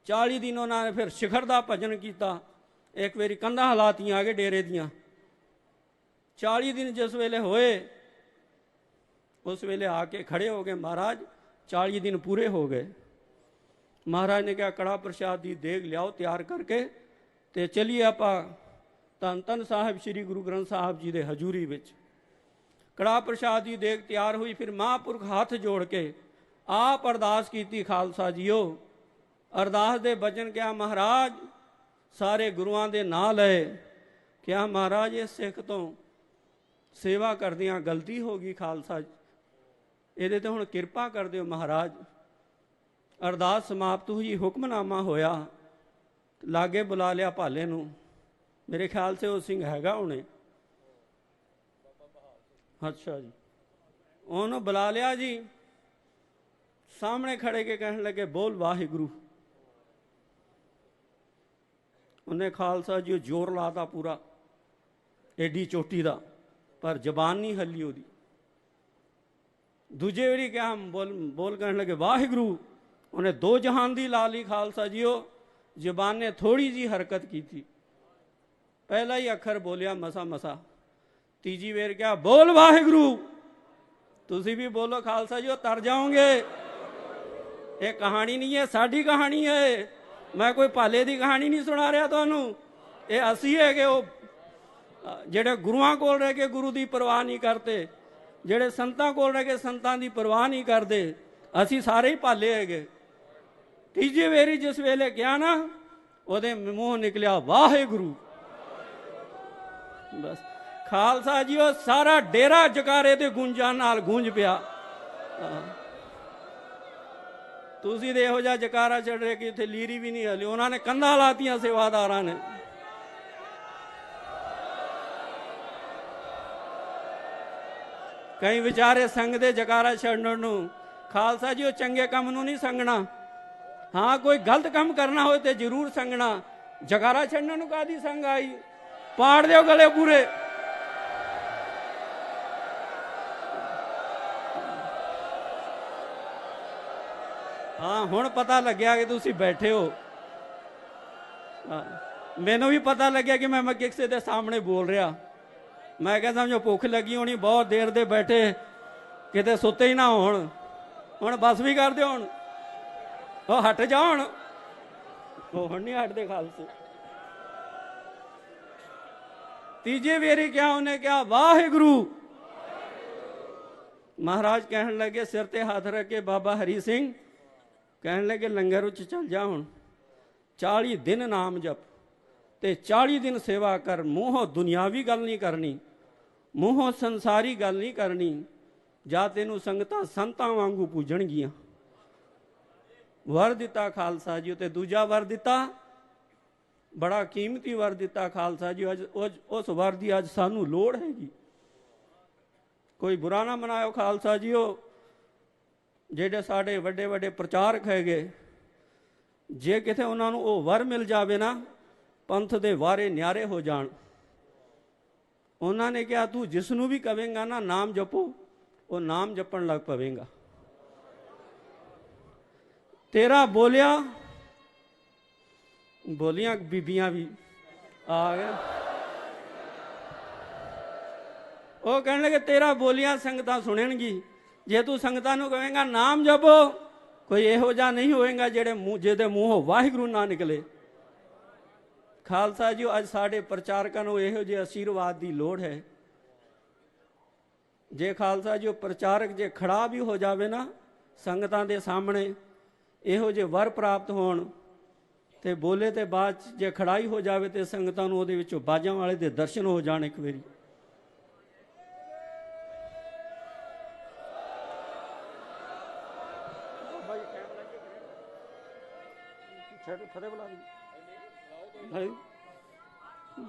40 ਦਿਨ ਉਹਨਾਂ ਨੇ ਫਿਰ ਸਿਖਰ ਦਾ ਭਜਨ ਕੀਤਾ। ਇੱਕ ਵਾਰੀ ਕੰਧਾਂ ਹਲਾਤੀਆਂ ਆ ਗਏ ਡੇਰੇ ਦੀਆਂ। 40 ਦਿਨ ਜਿਸ ਵੇਲੇ ਹੋਏ, ਉਸ ਵੇਲੇ ਆ ਕੇ ਖੜੇ ਹੋ ਗਏ, ਮਹਾਰਾਜ 40 ਦਿਨ ਪੂਰੇ ਹੋ ਗਏ। ਮਹਾਰਾਜ ਨੇ ਕਿਹਾ, ਕੜਾ ਪ੍ਰਸ਼ਾਦ ਦੀ ਦੇਗ ਲਿਆਓ ਤਿਆਰ ਕਰਕੇ, ਤੇ ਚਲੀਏ ਆਪਾਂ ਧੰਨ ਸਾਹਿਬ ਸ੍ਰੀ ਗੁਰੂ ਗ੍ਰੰਥ ਸਾਹਿਬ ਜੀ ਦੇ ਹਜ਼ੂਰੀ ਵਿੱਚ। ਕੜਾ ਪ੍ਰਸ਼ਾਦ ਦੀ ਦੇਗ ਤਿਆਰ ਹੋਈ। ਫਿਰ ਮਹਾਂਪੁਰਖ ਹੱਥ ਜੋੜ ਕੇ ਆਪ ਅਰਦਾਸ ਕੀਤੀ ਖਾਲਸਾ ਜੀਓ। ਅਰਦਾਸ ਦੇ ਬਚਨ ਕਿਹਾ, ਮਹਾਰਾਜ ਸਾਰੇ ਗੁਰੂਆਂ ਦੇ ਨਾਂ ਲਏ। ਕਿਹਾ, ਮਹਾਰਾਜ ਇਸ ਸਿੱਖ ਤੋਂ ਸੇਵਾ ਕਰਦਿਆਂ ਗਲਤੀ ਹੋ ਗਈ ਖਾਲਸਾ ਜੀ, ਇਹਦੇ ਤੇ ਹੁਣ ਕਿਰਪਾ ਕਰ ਦਿਓ ਮਹਾਰਾਜ। ਅਰਦਾਸ ਸਮਾਪਤ ਹੋਈ, ਹੁਕਮਨਾਮਾ ਹੋਇਆ। ਲਾਗੇ ਬੁਲਾ ਲਿਆ ਭਾਲੇ ਨੂੰ, ਮੇਰੇ ਖਿਆਲ ਸੇ ਉਹ ਸਿੰਘ ਹੈਗਾ ਹੁਣੇ। ਅੱਛਾ ਜੀ, ਉਹਨੂੰ ਬੁਲਾ ਲਿਆ ਜੀ, ਸਾਹਮਣੇ ਖੜੇ ਕੇ ਕਹਿਣ ਲੱਗੇ ਬੋਲ ਵਾਹਿਗੁਰੂ। ਉਹਨੇ ਖਾਲਸਾ ਜੀ ਜ਼ੋਰ ਲਾਤਾ ਪੂਰਾ, ਐਡੀ ਚੋਟੀ ਦਾ, ਪਰ ਜ਼ਬਾਨ ਨਹੀਂ ਹੱਲੀ ਉਹਦੀ। ਦੂਜੇ ਵਾਰੀ ਕਿਹਾ ਬੋਲ ਕਹਿਣ ਲੱਗੇ ਵਾਹਿਗੁਰੂ। ਉਹਨੇ ਦੋ ਜਹਾਨ ਦੀ ਲਾ ਲਈ ਖਾਲਸਾ ਜੀ, ਉਹ ਜ਼ਬਾਨ ਨੇ ਥੋੜੀ ਜੀ ਹਰਕਤ ਕੀਤੀ, ਪਹਿਲਾ ਹੀ ਅੱਖਰ ਬੋਲਿਆ ਮਸਾ ਮਸਾ। ਤੀਜੀ ਵੇਰ ਕਿਹਾ ਬੋਲ ਵਾਹਿਗੁਰੂ। ਤੁਸੀਂ ਵੀ ਬੋਲੋ ਖਾਲਸਾ ਜੀ, ਉਹ ਤਰ ਜਾਓਗੇ। ਇਹ ਕਹਾਣੀ ਨਹੀਂ ਹੈ, ਸਾਡੀ ਕਹਾਣੀ ਹੈ। ਮੈਂ ਕੋਈ ਭਾਲੇ ਦੀ ਕਹਾਣੀ ਨਹੀਂ ਸੁਣਾ ਰਿਹਾ ਤੁਹਾਨੂੰ। ਇਹ ਅਸੀਂ ਹੈਗੇ ਉਹ ਜਿਹੜੇ ਗੁਰੂਆਂ ਕੋਲ ਰਹਿ ਕੇ ਗੁਰੂ ਦੀ ਪਰਵਾਹ ਨਹੀਂ ਕਰਦੇ, ਜਿਹੜੇ ਸੰਤਾਂ ਕੋਲ ਰਹਿ ਕੇ ਸੰਤਾਂ ਦੀ ਪਰਵਾਹ ਨਹੀਂ ਕਰਦੇ। ਅਸੀਂ ਸਾਰੇ ਹੀ ਭਾਲੇ ਹੈਗੇ। ਤੀਜੀ ਵੇਰੀ ਜਿਸ ਵੇਲੇ ਕਿਹਾ ਨਾ, ਉਹਦੇ ਮੂੰਹ ਨਿਕਲਿਆ ਵਾਹਿਗੁਰੂ। ਬਸ ਖਾਲਸਾ ਜੀ ਉਹ ਸਾਰਾ ਡੇਰਾ ਜਕਾਰੇ ਤੇ ਗੂੰਜਾਂ ਨਾਲ ਗੂੰਜ ਪਿਆ। ਤੁਸੀਂ ਦੇ ਇਹੋ ਜਿਹਾ ਜਕਾਰਾ ਛੱਡ ਰਹੇ ਕਿ ਇੱਥੇ ਲੀਰੀ ਵੀ ਨਹੀਂ ਹਲੀ। ਉਹਨਾਂ ਨੇ ਕੰਧਾਂ ਲਾਤੀਆਂ ਸੇਵਾਦਾਰਾਂ ਨੇ। ਕਈ ਵਿਚਾਰੇ ਸੰਗਦੇ ਜਕਾਰਾ ਛੱਡਣ ਨੂੰ। ਖਾਲਸਾ ਜੀ ਉਹ ਚੰਗੇ ਕੰਮ ਨੂੰ ਨਹੀਂ ਸੰਗਣਾ। ਹਾਂ ਕੋਈ ਗਲਤ ਕੰਮ ਕਰਨਾ ਹੋਏ ਤੇ ਜ਼ਰੂਰ ਸੰਗਣਾ। ਜਕਾਰਾ ਛੱਡਣ ਨੂੰ ਕਾਹਦੀ ਸੰਗ ਆਈ? ਪਾੜ ਦਿਓ ਗਲੇ ਪੂਰੇ। ਹਾਂ ਹੁਣ ਪਤਾ ਲੱਗਿਆ ਕਿ ਤੁਸੀਂ ਬੈਠੇ ਹੋ। ਮੈਨੂੰ ਵੀ ਪਤਾ ਲੱਗਿਆ ਕਿ ਮੈਂ ਕਿਸੇ ਦੇ ਸਾਹਮਣੇ ਬੋਲ ਰਿਹਾ। ਮੈਂ ਕਿਹਾ ਸਮਝੋ ਭੁੱਖ ਲੱਗੀ ਹੋਣੀ, ਬਹੁਤ ਦੇਰ ਦੇ ਬੈਠੇ, ਕਿਤੇ ਸੁੱਤੇ ਹੀ ਨਾ ਹੋਣ। ਹੁਣ ਬਸ ਵੀ ਕਰ ਦਿਓ, ਹੁਣ ਉਹ ਹਟ ਜਾਣ। ਉਹ ਹੁਣ ਨਹੀਂ ਹਟਦੇ ਖਾਲਸੇ। ਤੀਜੇ ਵੇਰੀ ਕਿਹਾ ਉਹਨੇ ਕਿਹਾ ਵਾਹਿਗੁਰੂ। ਮਹਾਰਾਜ ਕਹਿਣ ਲੱਗੇ, ਸਿਰ ਤੇ ਹੱਥ ਰੱਖ ਕੇ ਬਾਬਾ ਹਰੀ ਸਿੰਘ ਕਹਿਣ ਲੱਗੇ ਲੰਗਰ ਵਿੱਚ ਚੱਲ ਜਾ। ਹੁਣ 40 ਦਿਨ ਨਾਮ ਜਪ ਤੇ 40 ਦਿਨ ਸੇਵਾ ਕਰ। ਮੂੰਹੋਂ ਦੁਨਿਆਵੀ ਗੱਲ ਨਹੀਂ ਕਰਨੀ, ਮੂੰਹੋਂ ਸੰਸਾਰੀ ਗੱਲ ਨਹੀਂ ਕਰਨੀ। ਜਾਂ ਤੈਨੂੰ ਸੰਗਤਾਂ ਸੰਤਾਂ ਵਾਂਗੂ ਪੂਜਣਗੀਆਂ। ਵਰ ਦਿੱਤਾ ਖਾਲਸਾ ਜੀ। ਤੇ ਦੂਜਾ ਵਰ ਦਿੱਤਾ, ਬੜਾ ਕੀਮਤੀ ਵਰ ਦਿੱਤਾ ਖਾਲਸਾ ਜੀ। ਅੱਜ ਉਸ ਵਰ ਦੀ ਅੱਜ ਸਾਨੂੰ ਲੋੜ ਹੈਗੀ। ਕੋਈ ਬੁਰਾ ਨਾ ਮਨਾਇਓ ਖਾਲਸਾ ਜੀ। ਉਹ ਜਿਹੜੇ ਸਾਡੇ ਵੱਡੇ ਵੱਡੇ ਪ੍ਰਚਾਰਕ ਹੈਗੇ, ਜੇ ਕਿਤੇ ਉਹਨਾਂ ਨੂੰ ਉਹ ਵਰ ਮਿਲ ਜਾਵੇ ਨਾ, ਪੰਥ ਦੇ ਵਾਰੇ ਨਿਆਰੇ ਹੋ ਜਾਣ। ਉਹਨਾਂ ਨੇ ਕਿਹਾ ਤੂੰ ਜਿਸ ਨੂੰ ਵੀ ਕਵੇਂਗਾ ਨਾ ਨਾਮ ਜਪੋ, ਉਹ ਨਾਮ ਜਪਣ ਲੱਗ ਪਵੇਗਾ। ਤੇਰਾ ਬੋਲਿਆ ਬੋਲੀਆਂ ਬੀਬੀਆਂ ਵੀ ਆ ਗਏ। ਉਹ ਕਹਿਣ ਲੱਗੇ ਤੇਰਾ ਬੋਲੀਆਂ ਸੰਗਤਾਂ ਸੁਣਨਗੀ। ਜੇ ਤੂੰ ਸੰਗਤਾਂ ਨੂੰ ਕਹੇਂਗਾ ਨਾਮ ਜਪੋ, ਕੋਈ ਇਹੋ ਜਿਹਾ ਨਹੀਂ ਹੋਏਗਾ ਜਿਹਦੇ ਮੂੰਹੋਂ ਵਾਹਿਗੁਰੂ ਨਾ ਨਿਕਲੇ। ਖਾਲਸਾ ਜੀ ਅੱਜ ਸਾਡੇ ਪ੍ਰਚਾਰਕਾਂ ਨੂੰ ਇਹੋ ਜਿਹੇ ਆਸ਼ੀਰਵਾਦ ਦੀ ਲੋੜ ਹੈ। ਜੇ ਖਾਲਸਾ ਜੀ ਉਹ ਪ੍ਰਚਾਰਕ ਜੇ ਖੜਾ ਵੀ ਹੋ ਜਾਵੇ ਨਾ ਸੰਗਤਾਂ ਦੇ ਸਾਹਮਣੇ, ਇਹੋ ਜਿਹੇ ਵਰ ਪ੍ਰਾਪਤ ਹੋਣ ਤੇ ਬੋਲੇ ਤੇ ਬਾਅਦ ਜੇ ਖੜਾਈ ਹੋ ਜਾਵੇ ਤੇ ਸੰਗਤਾਂ ਨੂੰ ਉਹਦੇ ਵਿੱਚੋਂ ਬਾਜਾਂ ਵਾਲੇ ਦੇ ਦਰਸ਼ਨ ਹੋ ਜਾਣ ਇੱਕ ਵਾਰੀ।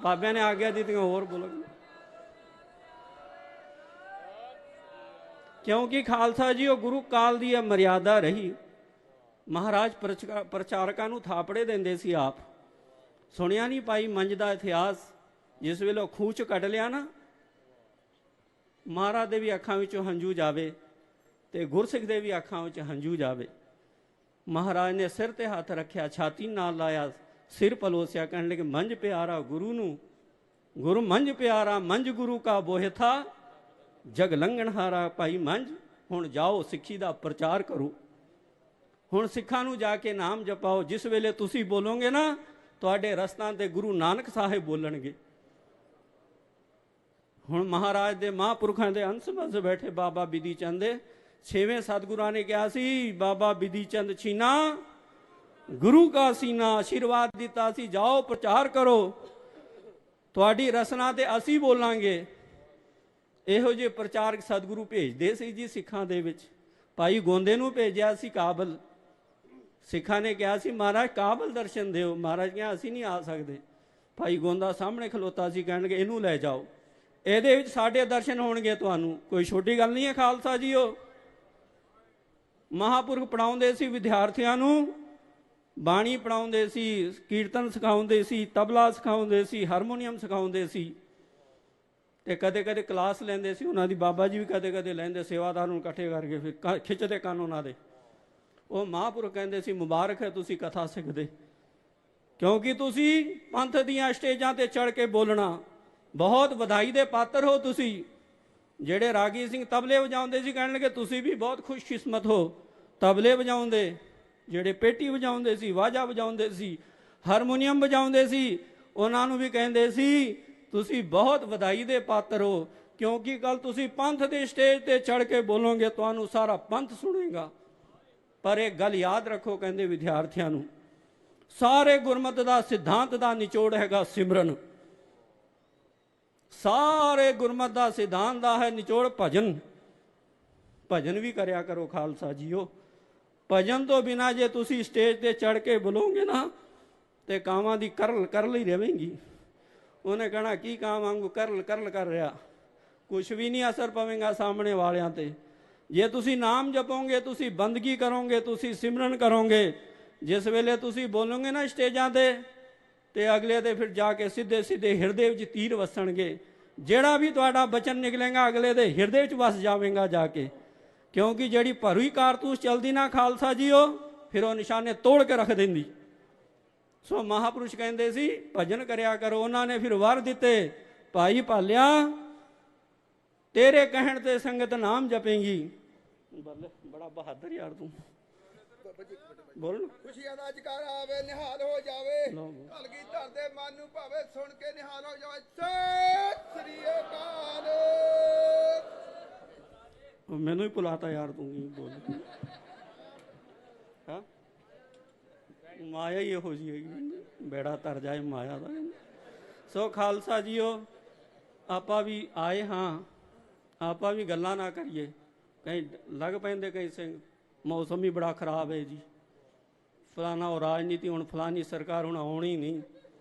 ਬਾਬਿਆਂ ਨੇ ਆਗਿਆ ਦਿੱਤੀਆਂ, ਹੋਰ ਬੋਲੋ। ਕਿਉਂਕਿ ਖਾਲਸਾ ਜੀ ਉਹ ਗੁਰੂ ਕਾਲ ਦੀ ਮਰਿਆਦਾ ਰਹੀ। ਮਹਾਰਾਜ ਪ੍ਰਚਾਰਕਾਂ ਨੂੰ ਥਾਪੜੇ ਦਿੰਦੇ ਸੀ ਆਪ। ਸੁਣਿਆ ਨਹੀਂ ਭਾਈ ਮੰਝ ਦਾ ਇਤਿਹਾਸ? ਜਿਸ ਵੇਲੇ ਉਹ ਖੂਹ 'ਚ ਕੱਢ ਲਿਆ ਨਾ, ਮਹਾਰਾਜ ਦੇ ਵੀ ਅੱਖਾਂ ਵਿੱਚੋਂ ਹੰਝੂ ਜਾਵੇ ਤੇ ਗੁਰਸਿੱਖ ਦੇ ਵੀ ਅੱਖਾਂ ਵਿੱਚ ਹੰਝੂ ਜਾਵੇ। ਮਹਾਰਾਜ ਨੇ ਸਿਰ ਤੇ ਹੱਥ ਰੱਖਿਆ, ਛਾਤੀ ਨਾਲ ਲਾਇਆ, ਸਿਰ ਪਲੋਸਿਆ, ਕਹਿਣ ਲੱਗੇ ਮੰਝ ਪਿਆਰਾ ਗੁਰੂ ਨੂੰ, ਗੁਰੂ ਮੰਝ ਪਿਆਰਾ, ਮੰਝ ਗੁਰੂ ਕਾ ਬੋਹਿਥਾ, ਜਗ ਲੰਘਣਹਾਰਾ। ਭਾਈ ਮੰਝ ਹੁਣ ਜਾਓ ਸਿੱਖੀ ਦਾ ਪ੍ਰਚਾਰ ਕਰੋ। ਹੁਣ ਸਿੱਖਾਂ ਨੂੰ ਜਾ ਕੇ ਨਾਮ ਜਪਾਓ। ਜਿਸ ਵੇਲੇ ਤੁਸੀਂ ਬੋਲੋਗੇ ਨਾ, ਤੁਹਾਡੇ ਰਸਤਾਂ ਤੇ ਗੁਰੂ ਨਾਨਕ ਸਾਹਿਬ ਬੋਲਣਗੇ। ਹੁਣ ਮਹਾਰਾਜ ਦੇ ਮਹਾਂਪੁਰਖਾਂ ਦੇ ਅੰਸ਼ ਵਿੱਚ ਬੈਠੇ ਬਾਬਾ ਬਿਧੀ ਚੰਦ ਦੇ 6ਵੇਂ ਸਤਿਗੁਰਾਂ ਨੇ ਕਿਹਾ ਸੀ, ਬਾਬਾ ਬਿਧੀ ਚੰਦ ਛੀਨਾ ਗੁਰੂ ਕਾ ਸੀਨਾ, ਆਸ਼ੀਰਵਾਦ ਦਿੱਤਾ ਸੀ ਜਾਓ ਪ੍ਰਚਾਰ ਕਰੋ, ਤੁਹਾਡੀ ਰਸਨਾ ਤੇ ਅਸੀਂ ਬੋਲਾਂਗੇ। ਇਹੋ ਜਿਹੇ ਪ੍ਰਚਾਰਕ ਸਤਿਗੁਰੂ ਭੇਜਦੇ ਸੀ ਜੀ ਸਿੱਖਾਂ ਦੇ ਵਿੱਚ। ਭਾਈ ਗੋਂਦੇ ਨੂੰ ਭੇਜਿਆ ਸੀ ਕਾਬਲ, ਸਿੱਖਾਂ ਨੇ ਕਿਹਾ ਸੀ ਮਹਾਰਾਜ ਕਾਬਲ ਦਰਸ਼ਨ ਦਿਓ। ਮਹਾਰਾਜ ਕਿਹਾ ਅਸੀਂ ਨਹੀਂ ਆ ਸਕਦੇ। ਭਾਈ ਗੋਂਦਾ ਸਾਹਮਣੇ ਖਲੋਤਾ ਸੀ, ਕਹਿਣਗੇ ਇਹਨੂੰ ਲੈ ਜਾਓ, ਇਹਦੇ ਵਿੱਚ ਸਾਡੇ ਦਰਸ਼ਨ ਹੋਣਗੇ ਤੁਹਾਨੂੰ। ਕੋਈ ਛੋਟੀ ਗੱਲ ਨਹੀਂ ਹੈ ਖਾਲਸਾ ਜੀਓ। ਮਹਾਂਪੁਰਖ ਪੜਾਉਂਦੇ ਸੀ ਵਿਦਿਆਰਥੀਆਂ ਨੂੰ, ਬਾਣੀ ਪੜਾਉਂਦੇ ਸੀ, ਕੀਰਤਨ ਸਿਖਾਉਂਦੇ ਸੀ, ਤਬਲਾ ਸਿਖਾਉਂਦੇ ਸੀ, ਹਾਰਮੋਨੀਅਮ ਸਿਖਾਉਂਦੇ ਸੀ, ਤੇ ਕਦੇ ਕਦੇ ਕਲਾਸ ਲੈਂਦੇ ਸੀ ਉਹਨਾਂ ਦੀ। ਬਾਬਾ ਜੀ ਵੀ ਕਦੇ ਕਦੇ ਲੈਂਦੇ, ਸੇਵਾਦਾਰ ਨੂੰ ਇਕੱਠੇ ਕਰਕੇ ਫਿਰ ਖਿੱਚਦੇ ਕੰਨ ਉਹਨਾਂ ਦੇ। ਉਹ ਮਹਾਂਪੁਰਖ ਕਹਿੰਦੇ ਸੀ ਮੁਬਾਰਕ ਹੈ ਤੁਸੀਂ ਕਥਾ ਸਿੱਖਦੇ, ਕਿਉਂਕਿ ਤੁਸੀਂ ਪੰਥ ਦੀਆਂ ਸਟੇਜਾਂ ਤੇ ਚੜ੍ਹ ਕੇ ਬੋਲਣਾ, ਬਹੁਤ ਵਧਾਈ ਦੇ ਪਾਤਰ ਹੋ ਤੁਸੀਂ। ਜਿਹੜੇ ਰਾਗੀ ਸਿੰਘ ਤਬਲੇ ਵਜਾਉਂਦੇ ਸੀ ਕਹਿਣਗੇ ਤੁਸੀਂ ਵੀ ਬਹੁਤ ਖੁਸ਼ਕਿਸਮਤ ਹੋ, ਤਬਲੇ ਵਜਾਉਂਦੇ। ਜਿਹੜੇ ਪੇਟੀ ਵਜਾਉਂਦੇ ਸੀ, ਵਾਜਾ ਵਜਾਉਂਦੇ ਸੀ, ਹਾਰਮੋਨੀਅਮ ਵਜਾਉਂਦੇ ਸੀ, ਉਹਨਾਂ ਨੂੰ ਵੀ ਕਹਿੰਦੇ ਸੀ ਤੁਸੀਂ ਬਹੁਤ ਵਧਾਈ ਦੇ ਪਾਤਰ ਹੋ, ਕਿਉਂਕਿ ਕੱਲ ਤੁਸੀਂ ਪੰਥ ਦੇ ਸਟੇਜ ਤੇ ਚੜ੍ਹ ਕੇ ਬੋਲੋਗੇ, ਤੁਹਾਨੂੰ ਸਾਰਾ ਪੰਥ ਸੁਣੇਗਾ। ਪਰ ਇੱਕ ਗੱਲ ਯਾਦ ਰੱਖੋ, ਕਹਿੰਦੇ ਵਿਦਿਆਰਥੀਆਂ ਨੂੰ, ਸਾਰੇ ਗੁਰਮਤਿ ਦਾ ਸਿਧਾਂਤ ਦਾ ਨਿਚੋੜ ਹੈਗਾ ਸਿਮਰਨ। ਸਾਰੇ ਗੁਰਮਤਿ ਦਾ ਸਿਧਾਂਤ ਦਾ ਹੈ ਨਿਚੋੜ ਭਜਨ। ਭਜਨ ਵੀ ਕਰਿਆ ਕਰੋ ਖਾਲਸਾ ਜੀਓ। ਭਜਨ ਤੋਂ ਬਿਨਾਂ ਜੇ ਤੁਸੀਂ ਸਟੇਜ ਤੇ ਚੜ੍ਹ ਕੇ ਬੋਲੋਗੇ ਨਾ, ਤੇ ਕਾਵਾਂ ਦੀ ਕਰਲ ਹੀ ਰਵੇਂਗੀ। ਉਹਨੇ ਕਹਿਣਾ ਕੀ ਕਾਂ ਵਾਂਗੂ ਕਰਲ ਕਰ ਰਿਹਾ, ਕੁਛ ਵੀ ਨਹੀਂ ਅਸਰ ਪਵੇਗਾ ਸਾਹਮਣੇ ਵਾਲਿਆਂ ਤੇ। ਜੇ ਤੁਸੀਂ ਨਾਮ ਜਪੋਗੇ, ਤੁਸੀਂ ਬੰਦਗੀ ਕਰੋਗੇ, ਤੁਸੀਂ ਸਿਮਰਨ ਕਰੋਗੇ, ਜਿਸ ਵੇਲੇ ਤੁਸੀਂ ਬੋਲੋਗੇ ਨਾ ਸਟੇਜਾਂ ਤੇ ਅਗਲੇ ਦੇ ਫਿਰ ਜਾ ਕੇ ਸਿੱਧੇ ਸਿੱਧੇ ਹਿਰਦੇ ਵਿੱਚ ਤੀਰ ਵਸਣਗੇ। ਜਿਹੜਾ ਵੀ ਤੁਹਾਡਾ ਬਚਨ ਨਿਕਲੇਗਾ ਅਗਲੇ ਦੇ ਹਿਰਦੇ ਵਿੱਚ ਵਸ ਜਾਵੇਗਾ ਜਾ ਕੇ, ਕਿਉਂਕਿ ਜਿਹੜੀ ਭਰੂਈ ਕਾਰਤੂਸ ਚਲਦੀ ਨਾ ਖਾਲਸਾ ਜੀਓ, ਫਿਰ ਉਹ ਨਿਸ਼ਾਨੇ ਤੋੜ ਕੇ ਰੱਖ ਦਿੰਦੀ। ਸੋ ਮਹਾਂਪੁਰਸ਼ ਕਹਿੰਦੇ ਸੀ ਭਜਨ ਕਰਿਆ ਕਰੋ। ਉਹਨਾਂ ਨੇ ਫਿਰ ਵਰ ਦਿੱਤੇ, ਭਾਈ ਭਾਲਿਆ ਤੇਰੇ ਕਹਿਣ ਤੇ ਸੰਗਤ ਨਾਮ ਜਪੇਗੀ। ਬੜਾ ਬਹਾਦਰ ਯਾਰ ਤੂੰ, ਬੋਲ। ਖੁਸ਼ੀਆਂ ਦਾ ਜਕਾਰਾ ਆਵੇ, ਨਿਹਾਲ ਹੋ ਜਾਵੇ, ਕਲਗੀਧਰ ਦੇ ਮਨ ਨੂੰ ਭਾਵੇ, ਸੁਣ ਕੇ ਨਿਹਾਲ ਹੋ ਜਾਵੇ। ਸਤਿ ਸ੍ਰੀ ਅਕਾਲ। ਮੈਨੂੰ ਹੀ ਭੁਲਾਤਾ ਯਾਰ ਤੂੰ, ਬੋਲ। ਹਾਂ, ਮਾਇਆ ਹੀ ਇਹੋ ਜਿਹੀ ਹੈਗੀ, ਬੇੜਾ ਤਰ ਜਾਏ ਮਾਇਆ ਦਾ। ਸੋ ਖਾਲਸਾ ਜੀਓ, ਆਪਾਂ ਵੀ ਆਏ ਹਾਂ, ਆਪਾਂ ਵੀ ਗੱਲਾਂ ਨਾ ਕਰੀਏ। ਕਈ ਲੱਗ ਪੈਂਦੇ ਕਈ ਸਿੰਘ, ਮੌਸਮ ਵੀ ਬੜਾ ਖਰਾਬ ਹੈ ਜੀ, ਫਲਾਣਾ ਉਹ ਰਾਜਨੀਤੀ, ਹੁਣ ਫਲਾਨੀ ਸਰਕਾਰ ਹੁਣ ਆਉਣੀ ਨਹੀਂ,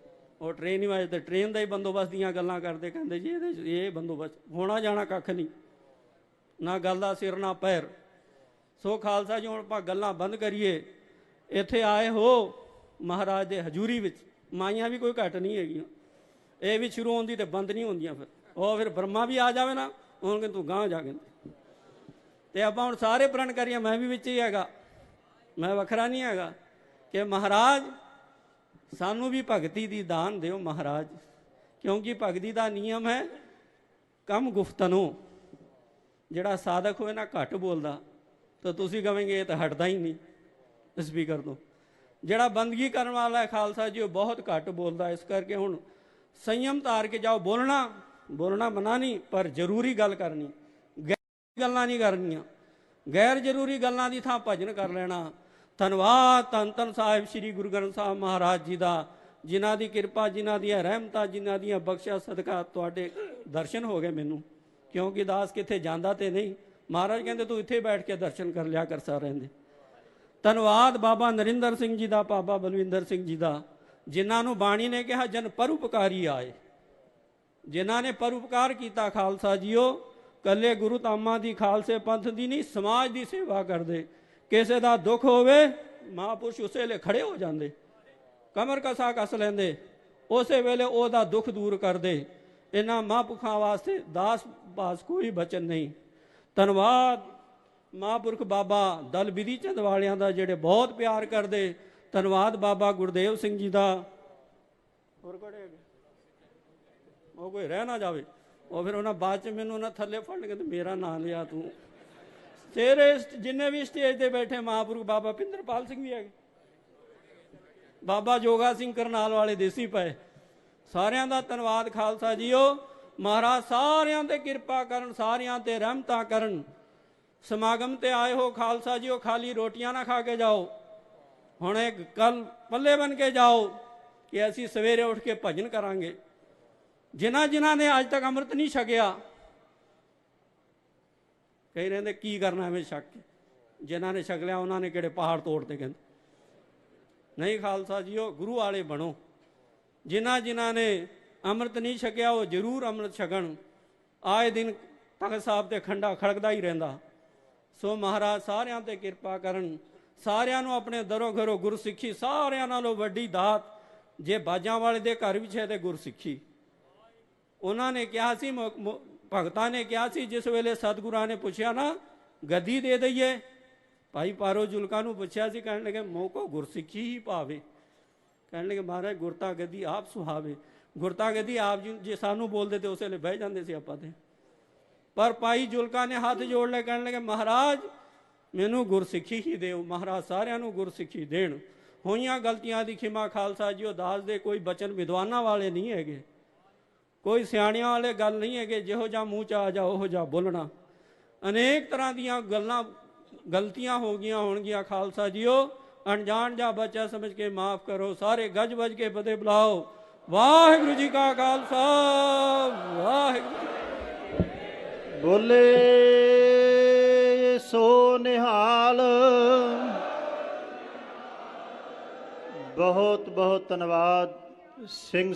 ਉਹ ਟ੍ਰੇਨ ਹੀ ਵਾਜਦੇ, ਟ੍ਰੇਨ ਦਾ ਹੀ ਬੰਦੋਬਸਤ ਦੀਆਂ ਗੱਲਾਂ ਕਰਦੇ। ਕਹਿੰਦੇ ਜੀ ਇਹਦੇ ਇਹ ਬੰਦੋਬਸਤ ਹੋਣਾ ਜਾਣਾ ਕੱਖ ਨਹੀਂ, ਨਾ ਗੱਲ ਦਾ ਸਿਰ ਨਾ ਪੈਰ। ਸੋ ਖਾਲਸਾ ਜੀ ਹੁਣ ਆਪਾਂ ਗੱਲਾਂ ਬੰਦ ਕਰੀਏ। ਇੱਥੇ ਆਏ ਹੋ ਮਹਾਰਾਜ ਦੇ ਹਜ਼ੂਰੀ ਵਿੱਚ, ਮਾਈਆਂ ਵੀ ਕੋਈ ਘੱਟ ਨਹੀਂ ਹੈਗੀਆਂ। ਇਹ ਵੀ ਸ਼ੁਰੂ ਹੁੰਦੀ ਤੇ ਬੰਦ ਨਹੀਂ ਹੁੰਦੀਆਂ। ਫਿਰ ਬ੍ਰਹਮਾ ਵੀ ਆ ਜਾਵੇ ਨਾ, ਉਹਨਾਂ ਕਹਿੰਦੇ ਤੂੰ ਗਾਂਹ ਜਾ ਕੇ। ਤੇ ਆਪਾਂ ਹੁਣ ਸਾਰੇ ਪ੍ਰਣ ਕਰੀਏ, ਮੈਂ ਵੀ ਵਿੱਚ ਹੀ ਹੈਗਾ, ਮੈਂ ਵੱਖਰਾ ਨਹੀਂ ਹੈਗਾ, ਕਿ ਮਹਾਰਾਜ ਸਾਨੂੰ ਵੀ ਭਗਤੀ ਦੀ ਦਾਨ ਦਿਓ ਮਹਾਰਾਜ, ਕਿਉਂਕਿ ਭਗਤੀ ਦਾ ਨਿਯਮ ਹੈ ਕਮ ਗੁਫਤਨੋ। ਜਿਹੜਾ ਸਾਧਕ ਹੋਏ ਨਾ ਘੱਟ ਬੋਲਦਾ, ਤਾਂ ਤੁਸੀਂ ਕਹੋਗੇ ਇਹ ਤਾਂ ਹਟਦਾ ਹੀ ਨਹੀਂ ਸਪੀਕਰ ਤੋਂ। ਜਿਹੜਾ ਬੰਦਗੀ ਕਰਨ ਵਾਲਾ ਹੈ ਖਾਲਸਾ ਜੀ, ਉਹ ਬਹੁਤ ਘੱਟ ਬੋਲਦਾ। ਇਸ ਕਰਕੇ ਹੁਣ ਸੰਯਮ ਧਾਰ ਕੇ ਜਾਓ। ਬੋਲਣਾ ਮਨਾ ਨਹੀਂ, ਪਰ ਜ਼ਰੂਰੀ ਗੱਲ ਕਰਨੀ, ਗੈਰ ਗੱਲਾਂ ਨਹੀਂ ਕਰਨੀਆਂ। ਗੈਰ ਜ਼ਰੂਰੀ ਗੱਲਾਂ ਦੀ ਥਾਂ ਭਜਨ ਕਰ ਲੈਣਾ। ਧੰਨਵਾਦ ਧੰਨ ਧੰਨ ਸਾਹਿਬ ਸ੍ਰੀ ਗੁਰੂ ਗ੍ਰੰਥ ਸਾਹਿਬ ਮਹਾਰਾਜ ਜੀ ਦਾ, ਜਿਨ੍ਹਾਂ ਦੀ ਕਿਰਪਾ, ਜਿਨ੍ਹਾਂ ਦੀਆਂ ਰਹਿਮਤਾਂ, ਜਿਨ੍ਹਾਂ ਦੀਆਂ ਬਖਸ਼ਿਆ ਸਦਕਾ ਤੁਹਾਡੇ ਦਰਸ਼ਨ ਹੋ ਗਏ ਮੈਨੂੰ, ਕਿਉਂਕਿ ਦਾਸ ਕਿੱਥੇ ਜਾਂਦਾ ਤੇ ਨਹੀਂ। ਮਹਾਰਾਜ ਕਹਿੰਦੇ ਤੂੰ ਇੱਥੇ ਬੈਠ ਕੇ ਦਰਸ਼ਨ ਕਰ ਲਿਆ ਕਰ ਸਾਰਿਆਂ ਦੇ। ਧੰਨਵਾਦ ਬਾਬਾ ਨਰਿੰਦਰ ਸਿੰਘ ਜੀ ਦਾ, ਬਾਬਾ ਬਲਵਿੰਦਰ ਸਿੰਘ ਜੀ ਦਾ, ਜਿਨ੍ਹਾਂ ਨੂੰ ਬਾਣੀ ਨੇ ਕਿਹਾ ਜਨ ਪਰਉਪਕਾਰੀ ਆਏ, ਜਿਨ੍ਹਾਂ ਨੇ ਪਰਉਪਕਾਰ ਕੀਤਾ ਖਾਲਸਾ ਜੀਓ। ਕੱਲੇ ਗੁਰੂ ਧਾਮਾਂ ਦੀ, ਖਾਲਸੇ ਪੰਥ ਦੀ ਨਹੀਂ, ਸਮਾਜ ਦੀ ਸੇਵਾ ਕਰਦੇ। ਕਿਸੇ ਦਾ ਦੁੱਖ ਹੋਵੇ ਮਹਾਂਪੁਰਸ਼ ਉਸੇ ਵੇਲੇ ਖੜੇ ਹੋ ਜਾਂਦੇ, ਕਮਰ ਕਸਾ ਕੱਸ ਲੈਂਦੇ, ਉਸੇ ਵੇਲੇ ਉਹਦਾ ਦੁੱਖ ਦੂਰ ਕਰਦੇ। ਇਹਨਾਂ ਮਹਾਂਪੁਰਖਾਂ ਵਾਸਤੇ ਦਾਸ ਬਾਸ ਕੋਈ ਬਚਨ ਨਹੀਂ। ਧੰਨਵਾਦ ਮਹਾਂਪੁਰਖ ਬਾਬਾ ਦਲ ਬਿਧੀ ਚੰਦ ਵਾਲਿਆਂ ਦਾ, ਜਿਹੜੇ ਬਹੁਤ ਪਿਆਰ ਕਰਦੇ। ਧੰਨਵਾਦ ਬਾਬਾ ਗੁਰਦੇਵ ਸਿੰਘ ਜੀ ਦਾ। ਹੋਰ ਕਿਹੜੇ ਉਹ ਕੋਈ ਰਹਿ ਨਾ ਜਾਵੇ, ਉਹ ਫਿਰ ਉਹਨਾਂ ਬਾਅਦ 'ਚ ਮੈਨੂੰ ਨਾ ਥੱਲੇ ਫੜਨਗੇ ਤੇ ਮੇਰਾ ਨਾਂ ਲਿਆ ਤੂੰ। ਤੇਰੇ ਜਿੰਨੇ ਵੀ ਸਟੇਜ ਤੇ ਬੈਠੇ ਮਹਾਂਪੁਰਖ, ਬਾਬਾ ਪਿੰਦਰਪਾਲ ਸਿੰਘ ਵੀ ਹੈਗੇ, ਬਾਬਾ ਜੋਗਾ ਸਿੰਘ ਕਰਨਾਲ ਵਾਲੇ ਦੇਸੀ ਪਏ, ਸਾਰਿਆਂ ਦਾ ਧੰਨਵਾਦ ਖਾਲਸਾ ਜੀਓ। ਮਹਾਰਾਜ ਸਾਰਿਆਂ ਤੇ ਕਿਰਪਾ ਕਰਨ, ਸਾਰਿਆਂ ਤੇ ਰਹਿਮਤਾਂ ਕਰਨ। ਸਮਾਗਮ ਤੇ ਆਏ ਹੋ ਖਾਲਸਾ ਜੀਓ, ਖਾਲੀ ਰੋਟੀਆਂ ਨਾ ਖਾ ਕੇ ਜਾਓ। ਹੁਣ ਇੱਕ ਕੱਲ ਪੱਲੇ ਬਣ ਕੇ ਜਾਓ ਕਿ ਅਸੀਂ ਸਵੇਰੇ ਉੱਠ ਕੇ ਭਜਨ ਕਰਾਂਗੇ। ਜਿਨ੍ਹਾਂ ਨੇ ਅੱਜ ਤੱਕ ਅੰਮ੍ਰਿਤ ਨਹੀਂ ਛਕਿਆ, ਕਈ ਰਹਿੰਦੇ ਕੀ ਕਰਨਾ ਐਵੇਂ ਛਕ ਕੇ। ਜਿਨ੍ਹਾਂ ਨੇ ਛਕ ਲਿਆ ਉਹਨਾਂ ਨੇ ਕਿਹੜੇ ਪਹਾੜ ਤੋੜਤੇ, ਕਹਿੰਦੇ नहीं खालसा जीओ, गुरु वाले बनो। जिन्हां ने अमृत नहीं छकिया वो जरूर अमृत छकण। आए दिन तख्त साहब ते खंडा खड़कदा ही रहिंदा। सो महाराज सारियां ते किरपा करन, सारियां नूं अपने दरों घरों गुरसिੱਖੀ, सारियां नालों वड्डी दात जे बाजां वाले दे घर विच है ते गुरसिੱਖੀ। उन्हां ने कहा सी, भगतां ने कहा सी, जिस वेले सतगुरां ने पुछया ना गद्दी दे दईए, भाई पारो जुलका नूं पुछया सी, कहण लगे मोको गुरसिੱਖੀ ही पावे। कहण लगे महाराज गुरता गद्दी आप सुहावे। गुरता गद्दी आप जी जे सानू बोलते तो उस वेले बह जाते सी आपां ते। पर भाई जुलका ने हाथ जोड़ ले, कहण लगे महाराज मैनू गुरसिੱਖੀ ही देओ। महाराज सारियां नूं गुरसिੱਖੀ देण। होईयां गलतियां दी खिमा खालसा जीओ दास दे। कोई बचन विद्वानां वाले नहीं हैगे, कोई सियाणियां वाले गल नहीं है, जिहो जा मूँह च आ जा ओहो जा बोलना। अनेक तरह दीयां गल्लां गलतियां हो गईयां होणगीयां खालसा जीओ। अनजान जा बच्चा समझ के माफ करो। सारे गज बज के फतेह बुलाओ। वाहिगुरू जी का खालसा, वाहिगुरू। बोले सो निहाल। बहुत बहुत धन्यवाद सिंह